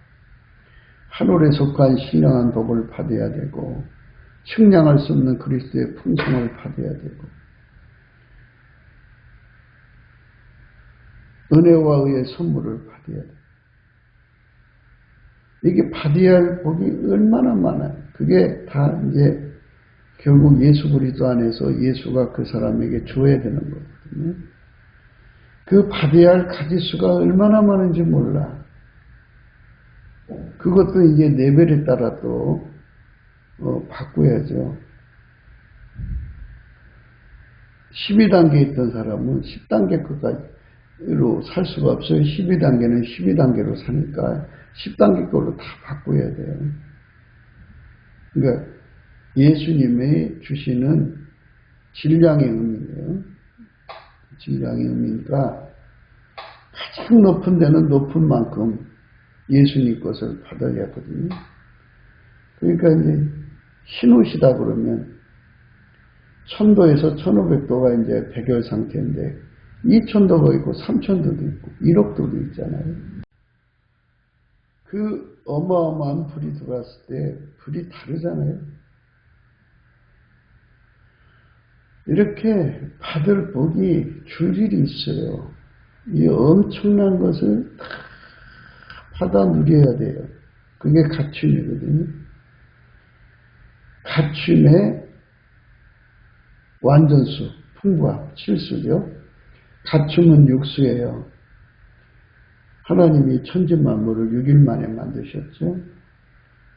하늘에 속한 신령한 복을 받아야 되고 측량할 수 없는 그리스도의 풍성을 받아야 되고 은혜와 의의 선물을 받아야 돼. 이게 받아야 할 복이 얼마나 많아요. 그게 다 이제 결국 예수 그리스도 안에서 예수가 그 사람에게 줘야 되는 거거든요. 그 받아야 할 가지수가 얼마나 많은지 몰라. 그것도 이제 레벨에 따라 또 바꿔야죠. 12단계에 있던 사람은 10단계 것까지로 살 수가 없어요. 12단계는 12단계로 사니까 10단계 걸로 다 바꿔야 돼요. 그러니까 예수님의 주시는 질량의 의미예요. 질량의 의미니까 가장 높은 데는 높은 만큼 예수님 것을 받아야 하거든요. 그러니까 이제 신우시다 그러면 1000도에서 1500도가 이제 백열 상태인데 2000도가 있고 3000도도 있고 1억도도 있잖아요. 그 어마어마한 불이 들어왔을 때 불이 다르잖아요. 이렇게 받을 복이 줄줄이 있어요. 이 엄청난 것을 다 받아 누려야 돼요. 그게 갖춤이거든요. 갖춤의 완전수, 풍부함, 실수죠. 갖춤은 육수예요. 하나님이 천지 만물을 6일 만에 만드셨죠.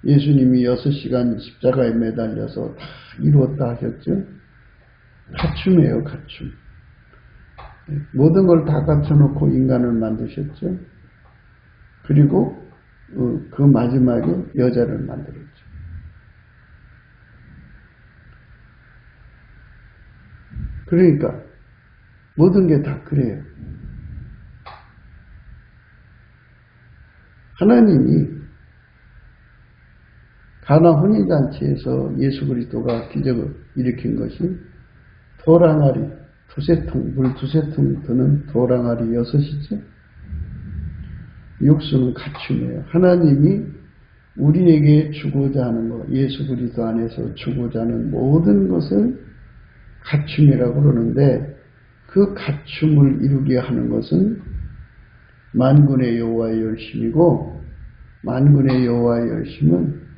예수님이 6시간 십자가에 매달려서 다 이루었다 하셨죠. 갖춤이에요, 갖춤. 모든 걸 다 갖춰놓고 인간을 만드셨죠. 그리고 그 마지막에 여자를 만들었죠. 그러니까 모든 게 다 그래요. 하나님이 가나 혼인잔치에서 예수 그리스도가 기적을 일으킨 것이 돌항아리 두세통, 물 두세통 드는 돌항아리 6이죠. 육수는 갖춤이에요. 하나님이 우리에게 주고자 하는 것, 예수 그리스도 안에서 주고자 하는 모든 것을 갖춤이라고 그러는데 그 갖춤을 이루게 하는 것은 만군의 여호와의 열심이고 만군의 여호와의 열심은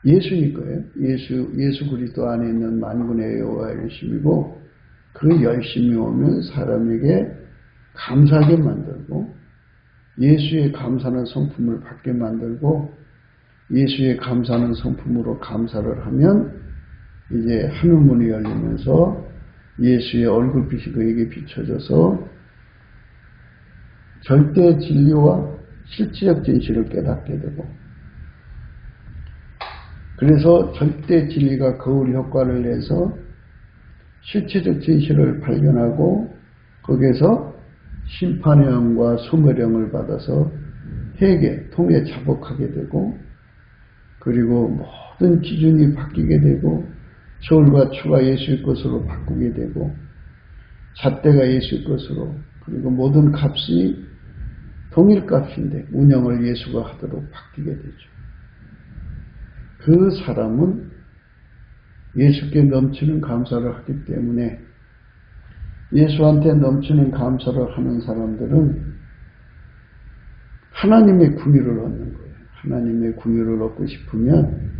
예수일 거예요. 예수 그리스도 안에 있는 만군의 여호와의 열심이고 그 열심이 오면 사람에게 감사하게 만들고 예수의 감사하는 성품을 받게 만들고 예수의 감사하는 성품으로 감사를 하면 이제 하늘문이 열리면서 예수의 얼굴빛이 그에게 비춰져서 절대 진리와 실질적 진실을 깨닫게 되고 그래서 절대 진리가 거울 효과를 내서 실체적 진실을 발견하고 거기에서 심판의 영과 소멸의 영을 받아서 회개, 통에 자복하게 되고 그리고 모든 기준이 바뀌게 되고 저울과 추가 예수의 것으로 바꾸게 되고 잣대가 예수의 것으로 그리고 모든 값이 동일 값인데 운영을 예수가 하도록 바뀌게 되죠. 그 사람은 예수께 넘치는 감사를 하기 때문에 예수한테 넘치는 감사를 하는 사람들은 하나님의 궁유를 얻는 거예요. 하나님의 궁유를 얻고 싶으면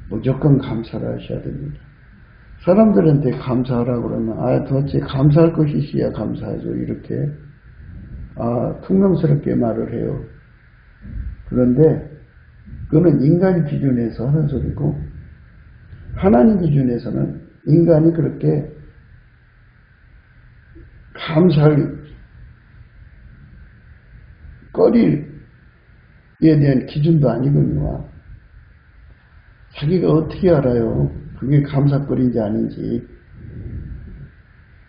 무조건 감사를 하셔야 됩니다. 사람들한테 감사하라고 그러면 도대체 감사할 것이 있어야 감사하죠. 이렇게 퉁명스럽게 말을 해요. 그런데 그거는 인간 기준에서 하는 소리고 하나님 기준에서는 인간이 그렇게 감사할 거리에 대한 기준도 아니거든요. 자기가 어떻게 알아요? 그게 감사거리인지 아닌지.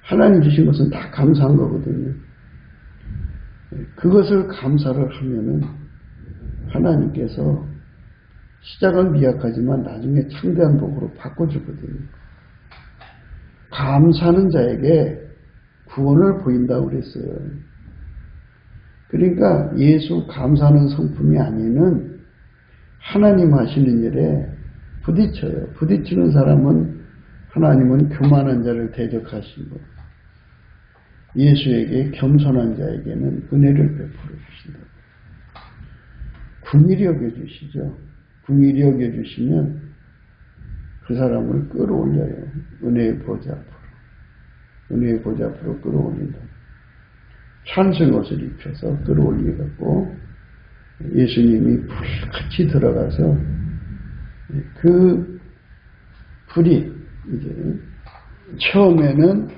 하나님 주신 것은 다 감사한 거거든요. 그것을 감사를 하면은 하나님께서 시작은 미약하지만 나중에 창대한 복으로 바꿔주거든요. 감사하는 자에게 구원을 보인다고 그랬어요. 그러니까 예수 감사하는 성품이 아니는 하나님 하시는 일에 부딪혀요. 부딪히는 사람은 하나님은 교만한 자를 대적하시고 예수에게 겸손한 자에게는 은혜를 베풀어 주신다. 긍휼히 여겨주시죠. 긍휼히 여겨주시면 그 사람을 끌어올려요. 은혜의 보좌 앞으로. 은혜의 보좌 앞으로 끌어올린다. 찬송의 옷을 입혀서 끌어올리고 예수님이 불같이 들어가서 그 불이 이제 처음에는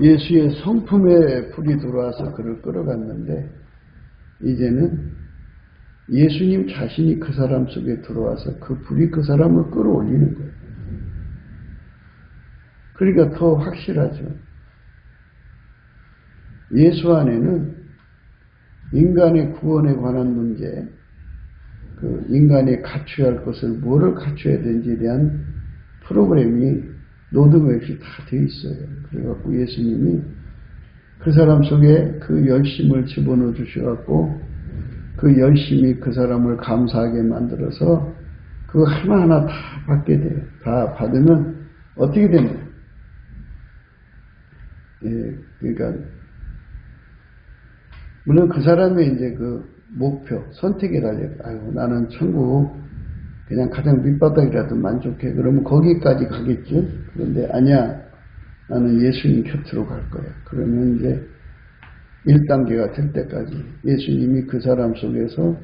예수의 성품에 불이 들어와서 그를 끌어갔는데 이제는 예수님 자신이 그 사람 속에 들어와서 그 불이 그 사람을 끌어올리는 거예요. 그러니까 더 확실하죠. 예수 안에는 인간의 구원에 관한 문제, 그 인간이 갖춰야 할 것을 뭐를 갖춰야 되는지에 대한 프로그램이 노드맵이 다 되어 있어요. 그래갖고 예수님이 그 사람 속에 그 열심을 집어넣어 주셔갖고 그 열심이 그 사람을 감사하게 만들어서 그거 하나하나 다 받게 돼요. 다 받으면 어떻게 되나요? 그러니까 물론 그 사람의 이제 그 목표, 선택에 달려. 나는 천국 그냥 가장 밑바닥이라도 만족해. 그러면 거기까지 가겠죠. 그런데 아니야, 나는 예수님 곁으로 갈 거야. 그러면 이제 1단계가 될 때까지 예수님이 그 사람 속에서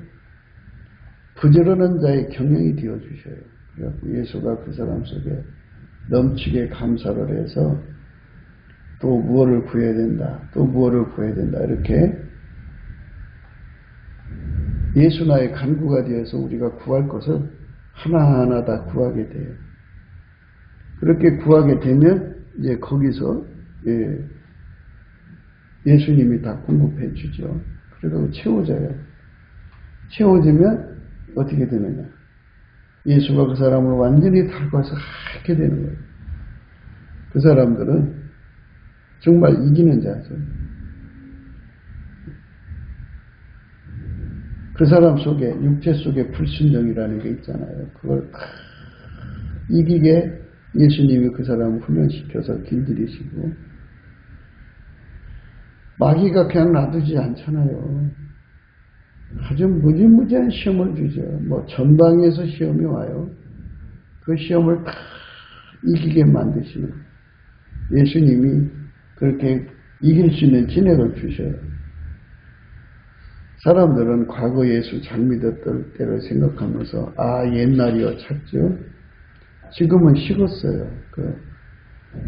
부지런한 자의 경영이 되어 주셔요. 그래갖고 예수가 그 사람 속에 넘치게 감사를 해서 또 무엇을 구해야 된다. 또 무엇을 구해야 된다. 이렇게 예수 나의 간구가 되어서 우리가 구할 것을 하나하나 다 구하게 돼요. 그렇게 구하게 되면 이제 거기서 예수님이 다 공급해 주죠. 그리고 채워져요. 채워지면 어떻게 되느냐. 예수가 그 사람을 완전히 닮아서 하게 되는 거예요. 그 사람들은 정말 이기는 자죠. 그 사람 속에 육체 속에 불순종이라는 게 있잖아요. 그걸 다 이기게 예수님이 그 사람을 훈련시켜서 길들이시고 마귀가 그냥 놔두지 않잖아요. 아주 무지무지한 시험을 주죠. 뭐 전방에서 시험이 와요. 그 시험을 다 이기게 만드시는 예수님이 그렇게 이길 수 있는 진액을 주셔요. 사람들은 과거 예수 잘 믿었던 때를 생각하면서 옛날이요 찾죠. 지금은 식었어요. 그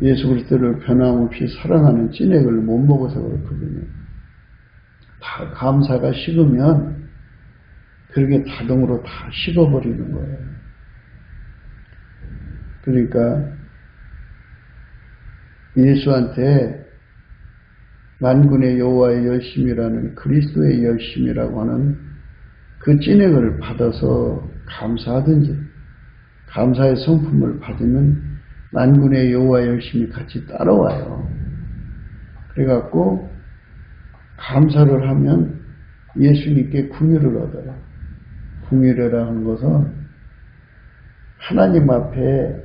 예수 그리스도를 변함없이 사랑하는 진액을 못 먹어서 그렇거든요. 다 감사가 식으면 그렇게 자동으로 다 식어버리는 거예요. 그러니까 예수한테 만군의 여호와의 열심이라는 그리스도의 열심이라고 하는 그 찐액을 받아서 감사하든지 감사의 성품을 받으면 만군의 여호와의 열심이 같이 따라와요. 그래갖고 감사를 하면 예수님께 궁유를 얻어요. 궁유라는 것은 하나님 앞에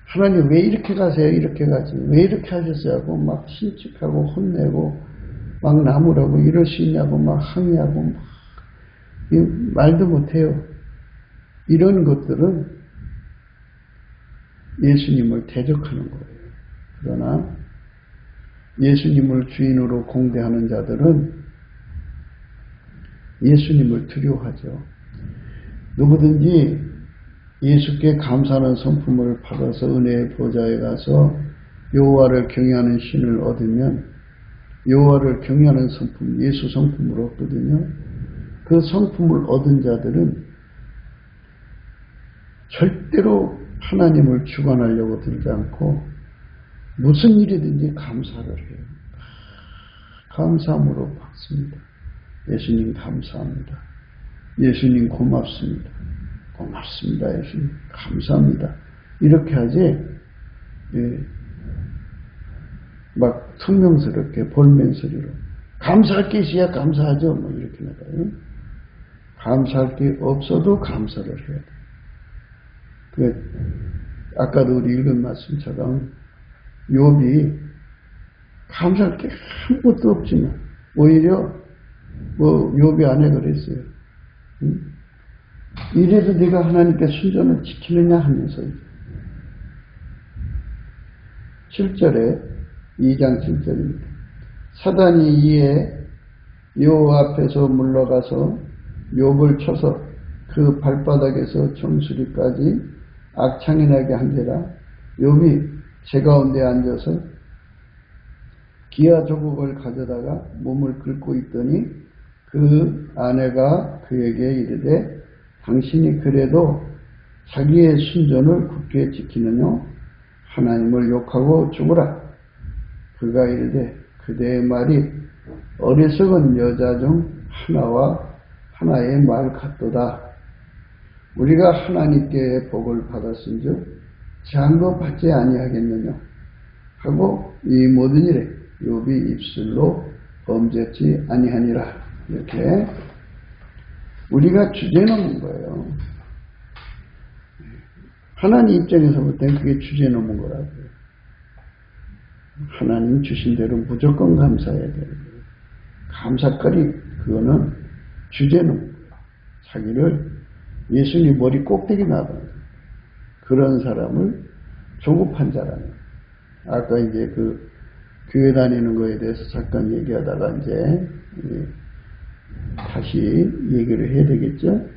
하나님 왜 이렇게 가세요? 이렇게 가지. 왜 이렇게 하셨어요? 하고 막 신축하고 혼내고 막 나무라고 이럴 수 있냐고 막 항의하고 막 말도 못해요. 이런 것들은 예수님을 대적하는 거예요. 그러나 예수님을 주인으로 공대하는 자들은 예수님을 두려워하죠. 누구든지 예수께 감사하는 성품을 받아서 은혜의 보좌에 가서 여호와를 경외하는 신을 얻으면 여호와를 경외하는 성품, 예수 성품을 얻거든요. 그 성품을 얻은 자들은 절대로 하나님을 주관하려고 들지 않고 무슨 일이든지 감사를 해요. 감사함으로 받습니다. 예수님 감사합니다. 예수님 고맙습니다. 고맙습니다. 예수님 감사합니다. 이렇게 하지 막 퉁명스럽게 볼멘 소리로 감사할 게 있어야 감사하죠. 뭐 이렇게 나가요. 감사할 게 없어도 감사를 해야 돼. 아까도 우리 읽은 말씀처럼 욥이 감사할 게 아무것도 없지만 오히려 뭐 욥이 아내 그랬어요. 응? 이래도 네가 하나님께 순전을 지키느냐 하면서 7절에 2장 7절입니다. 사단이 이에 여호와 앞에서 물러가서 욥을 쳐서 그 발바닥에서 정수리까지 악창이 한지라 욥이 제 가운데 앉아서 기아 조국을 가져다가 몸을 긁고 있더니 그 아내가 그에게 이르되 당신이 그래도 자기의 순전을 굳게 지키느냐 하나님을 욕하고 죽으라. 그가 이르되 그대의 말이 어리석은 여자 중 하나의 말 같도다. 우리가 하나님께 복을 받았은즉 장도 받지 아니하겠느냐 하고 이 모든 일에 욥이 입술로 범죄치 아니하니라. 이렇게 우리가 주제넘은 거예요. 하나님 입장에서 볼 땐 그게 주제넘은 거라고요. 하나님 주신 대로 무조건 감사해야 되는 거예요. 감사거리 그거는 주제넘은 거예요. 자기를 예수님 머리 꼭대기 나가는 그런 사람을 조급한 자라는 거예요. 아까 이제 그 교회 다니는 거에 대해서 잠깐 얘기하다가 이제 다시 얘기를 해야 되겠죠.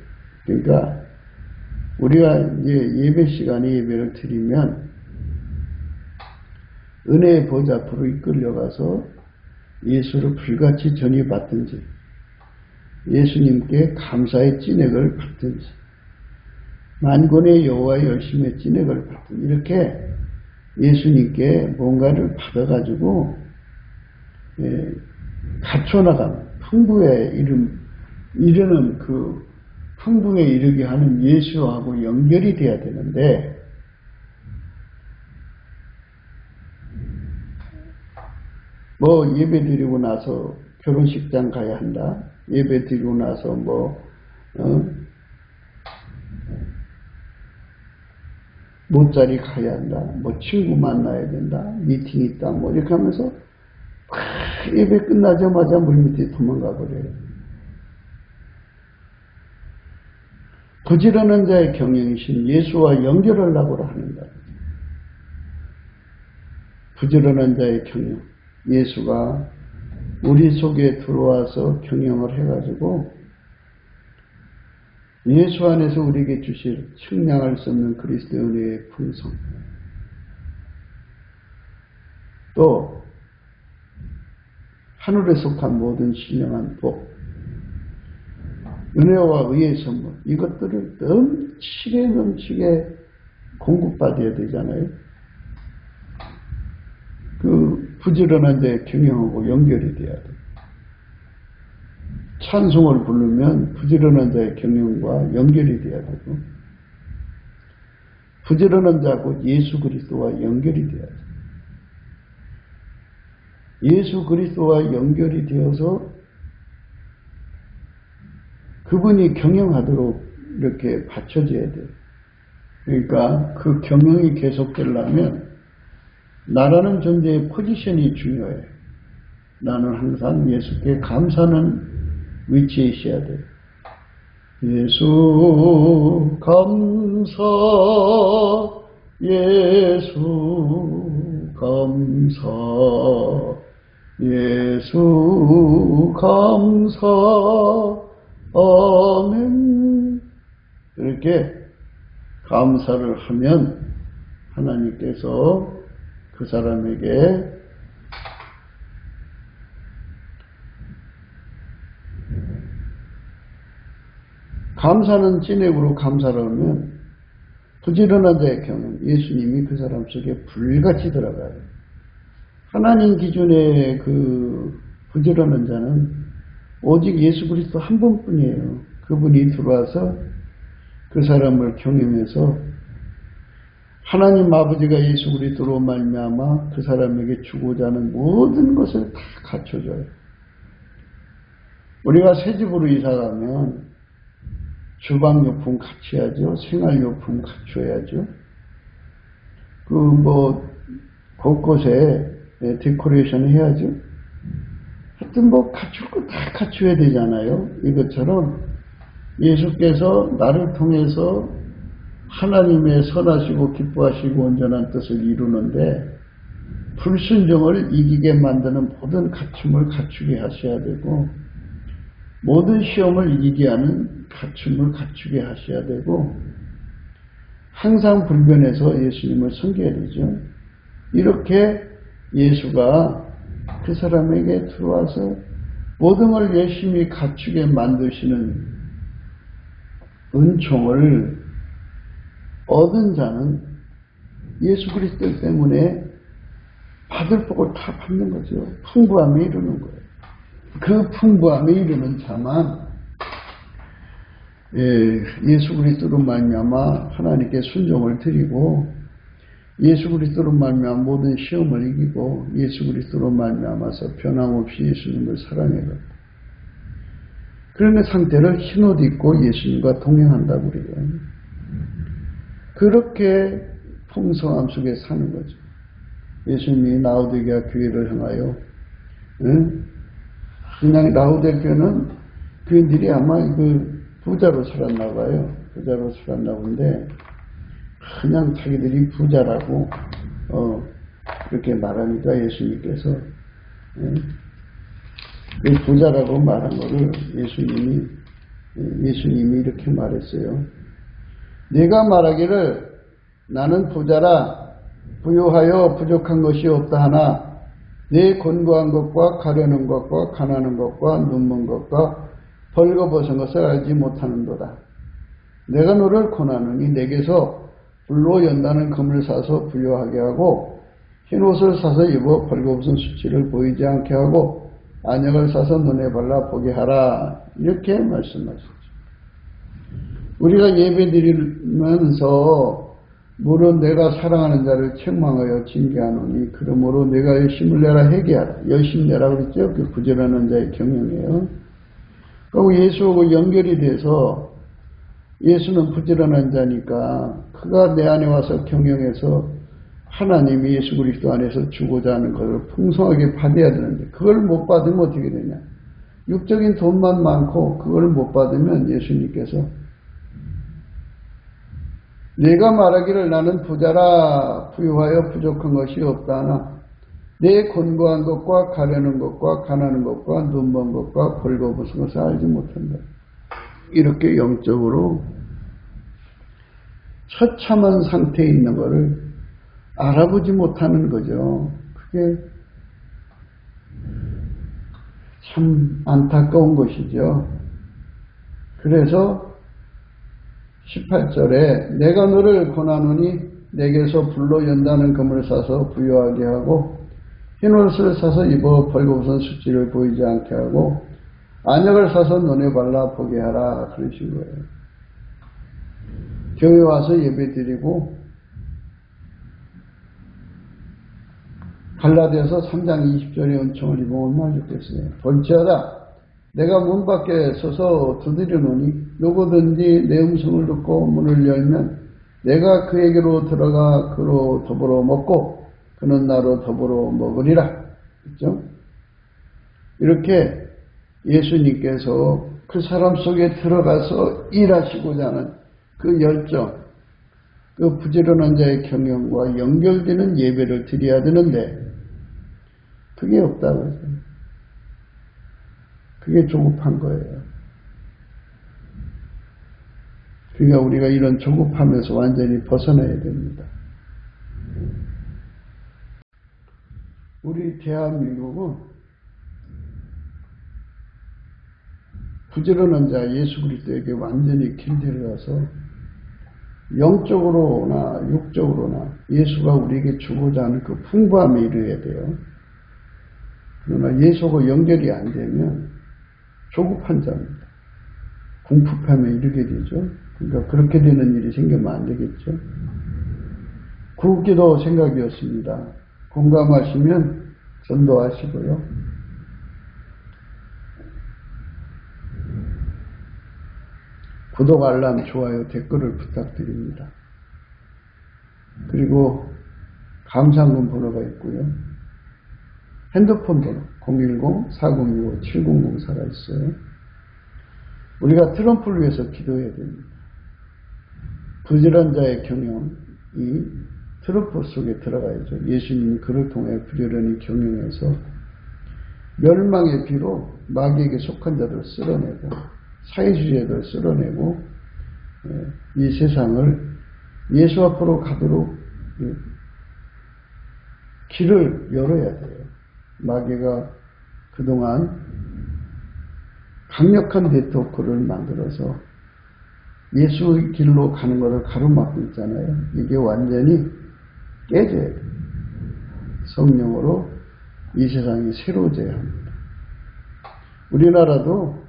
그러니까 우리가 이제 예배 시간에 예배를 드리면 은혜의 보좌 앞으로 이끌려가서 예수를 불같이 전이받든지 예수님께 감사의 찐액을 받든지 만군의 여호와의 열심의 찐액을 받든지 이렇게 예수님께 뭔가를 받아가지고 갖춰나가는 풍부에 이르는 그 풍부에 이르게 하는 예수하고 연결이 돼야 되는데 뭐 예배 드리고 나서 결혼식장 가야 한다. 예배 드리고 나서 모짜리 가야 한다. 뭐 친구 만나야 된다. 미팅 있다. 뭐 이렇게 하면서 예배 끝나자마자 물밑에 도망가 버려요. 부지런한 자의 경영이신 예수와 연결하려고 하는다. 부지런한 자의 경영. 예수가 우리 속에 들어와서 경영을 해가지고 예수 안에서 우리에게 주실 측량할 수 없는 그리스도의 은혜의 풍성 또 하늘에 속한 모든 신령한 복 은혜와 의의 선물 이것들을 넘치게 공급받아야 되잖아요. 그 부지런한 자의 경영하고 연결이 돼야 돼. 찬송을 부르면 부지런한 자의 경영과 연결이 돼야 되고, 부지런한 자고 예수 그리스도와 연결이 돼야 돼. 예수 그리스도와 연결이 되어서 그분이 경영하도록 이렇게 받쳐져야 돼. 그러니까 그 경영이 계속되려면 나라는 존재의 포지션이 중요해. 나는 항상 예수께 감사하는 위치에 있어야 돼. 예수 감사, 예수 감사, 예수 감사, 아멘. 이렇게 감사를 하면 하나님께서 그 사람에게 감사는 진액으로 감사를 하면 부지런한 자의 경험, 예수님이 그 사람 속에 불같이 들어가요. 하나님 기준의 그 부지런한 자는 오직 예수 그리스도 한 분뿐이에요. 그분이 들어와서 그 사람을 경영해서 하나님 아버지가 예수 그리스도로 말미암아 그 사람에게 주고자 하는 모든 것을 다 갖춰줘요. 우리가 새 집으로 이사 가면 주방용품 갖춰야죠. 생활용품 갖춰야죠. 곳곳에 데코레이션 해야죠. 하여튼 갖출 거 다 갖춰야 되잖아요. 이것처럼 예수께서 나를 통해서 하나님의 선하시고 기뻐하시고 온전한 뜻을 이루는데 불순종을 이기게 만드는 모든 갖춤을 갖추게 하셔야 되고, 모든 시험을 이기게 하는 갖춤을 갖추게 하셔야 되고, 항상 불변해서 예수님을 섬겨야 되죠. 이렇게 예수가 그 사람에게 들어와서 모든 걸 열심히 갖추게 만드시는 은총을 얻은 자는 예수 그리스도 때문에 받을 복을 다 받는 거죠. 풍부함에 이르는 거예요. 그 풍부함에 이르는 자만 예수 그리스도로 말미암아 하나님께 순종을 드리고, 예수 그리스도로 말미암아 모든 시험을 이기고, 예수 그리스도로 말미암아서 변함없이 예수님을 사랑해요. 그런 상태를 흰옷 입고 예수님과 동행한다고 그래요. 그렇게 풍성함 속에 사는 거죠. 예수님이 라오디게아 교회를 향하여, 그냥 라오디게아 교회는 교인들이 아마 부자로 살았나 봐요. 부자로 살았나 본데, 그냥 자기들이 부자라고, 그렇게 말하니까 예수님께서, 그 부자라고 말한 거를 예수님이 이렇게 말했어요. 네가 말하기를 나는 부자라 부유하여 부족한 것이 없다 하나 내 곤고한 것과 가려는 것과 가난한 것과 눈먼 것과 벌거벗은 것을 알지 못하는도다. 내가 너를 권하노니 내게서 불로 연다는 금을 사서 부유하게 하고 흰옷을 사서 입어 벌거벗은 수치를 보이지 않게 하고 안약을 사서 눈에 발라 보게 하라. 이렇게 말씀하셨죠. 우리가 예배 드리면서 물론 내가 사랑하는 자를 책망하여 징계하노니 그러므로 내가 열심을 내라 회개하라. 열심히 내라 그랬죠. 그 부지런한 자의 경영이에요. 그리고 예수하고 연결이 돼서 예수는 부지런한 자니까 그가 내 안에 와서 경영해서 하나님이 예수 그리스도 안에서 주고자 하는 것을 풍성하게 받아야 되는데 그걸 못 받으면 어떻게 되냐. 육적인 돈만 많고 그걸 못 받으면 예수님께서 내가 말하기를 나는 부자라 부유하여 부족한 것이 없다 하나 내 곤고한 것과 가려는 것과 가난한 것과 눈먼 것과 벌거벗은 것을 알지 못한다. 이렇게 영적으로 처참한 상태에 있는 것을 알아보지 못하는 거죠. 그게 참 안타까운 것이죠. 그래서 18절에 내가 너를 권하노니 내게서 불로 연다는 금을 사서 부유하게 하고 흰옷을 사서 입어 벌거벗은 수치를 보이지 않게 하고 안약을 사서 눈에 발라 보게 하라 그러신 거예요. 교회 와서 예배 드리고 갈라디아서 3장 20절의 은총을 입으면 얼마나 좋겠어요. 볼지어다 내가 문 밖에 서서 두드리노니 누구든지 내 음성을 듣고 문을 열면 내가 그에게로 들어가 그로 더불어 먹고 그는 나로 더불어 먹으리라. 그렇죠? 이렇게 예수님께서 그 사람 속에 들어가서 일하시고자 하는 그 열정, 그 부지런한 자의 경영과 연결되는 예배를 드려야 되는데 그게 없다고 해서 그게 조급한 거예요. 그러니까 우리가 이런 조급함에서 완전히 벗어나야 됩니다. 우리 대한민국은 부지런한 자 예수 그리스도에게 완전히 길들여서 영적으로나 육적으로나 예수가 우리에게 주고자 하는 그 풍부함에 이르어야 돼요. 그러나 예수하고 연결이 안 되면 조급한 자입니다. 궁핍함에 이르게 되죠. 그러니까 그렇게 되는 일이 생기면 안 되겠죠. 굵기도 생각이었습니다. 공감하시면 전도하시고요. 구독, 알람, 좋아요, 댓글을 부탁드립니다. 그리고 감사금 번호가 있고요. 핸드폰 번호 010-4025-7004가 있어요. 우리가 트럼프를 위해서 기도해야 됩니다. 부지런한 자의 경영이 트럼프 속에 들어가야죠. 예수님이 그를 통해 부지런히 경영해서 멸망의 비로 마귀에게 속한 자들을 쓸어내고 사회주의자들을 쓸어내고 이 세상을 예수 앞으로 가도록 길을 열어야 돼요. 마귀가 그동안 강력한 네트워크를 만들어서 예수의 길로 가는 것을 가로막고 있잖아요. 이게 완전히 깨져야 돼요. 성령으로 이 세상이 새로워져야 합니다. 우리나라도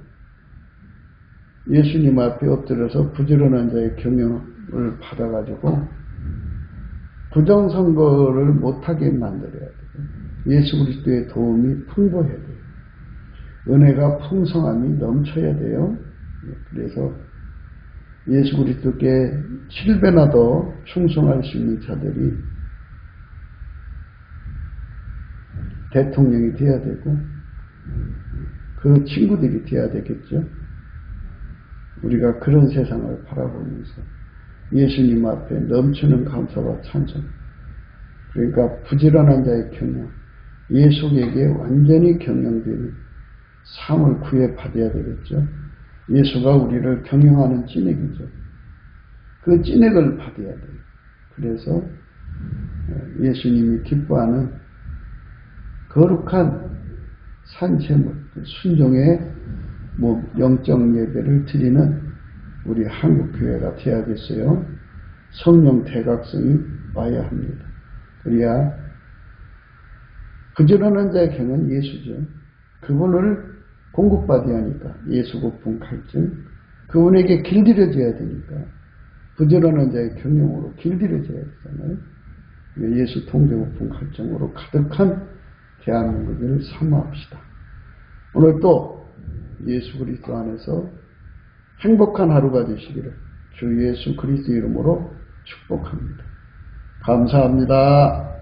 예수님 앞에 엎드려서 부지런한 자의 경영을 받아가지고 부정선거를 못하게 만들어야 돼요. 예수 그리스도의 도움이 풍부해야 돼요. 은혜가 풍성함이 넘쳐야 돼요. 그래서 예수 그리스도께 7배나 더 충성할 수 있는 자들이 대통령이 되어야 되고 그 친구들이 되어야 되겠죠. 우리가 그런 세상을 바라보면서 예수님 앞에 넘치는 감사와 찬송, 그러니까 부지런한 자의 경영, 예수에게 완전히 경영되는 삶을 구해받아야 되겠죠. 예수가 우리를 경영하는 찐액이죠. 그 찐액을 받아야 돼요. 그래서 예수님이 기뻐하는 거룩한 산채물, 순종의 영적 예배를 드리는 우리 한국교회가 되어야겠어요. 성령 대각성이 와야 합니다. 그래야 부지런한 자의 경은 예수죠. 그분을 공급받아야 하니까 예수 고품 갈증, 그분에게 길들여져야 되니까 부지런한 자의 경영으로 길들여져야 되잖아요. 예수 통제 고품 갈증으로 가득한 대한민국을 사모합시다. 오늘 또 예수 그리스도 안에서 행복한 하루가 되시기를 주 예수 그리스도 이름으로 축복합니다. 감사합니다.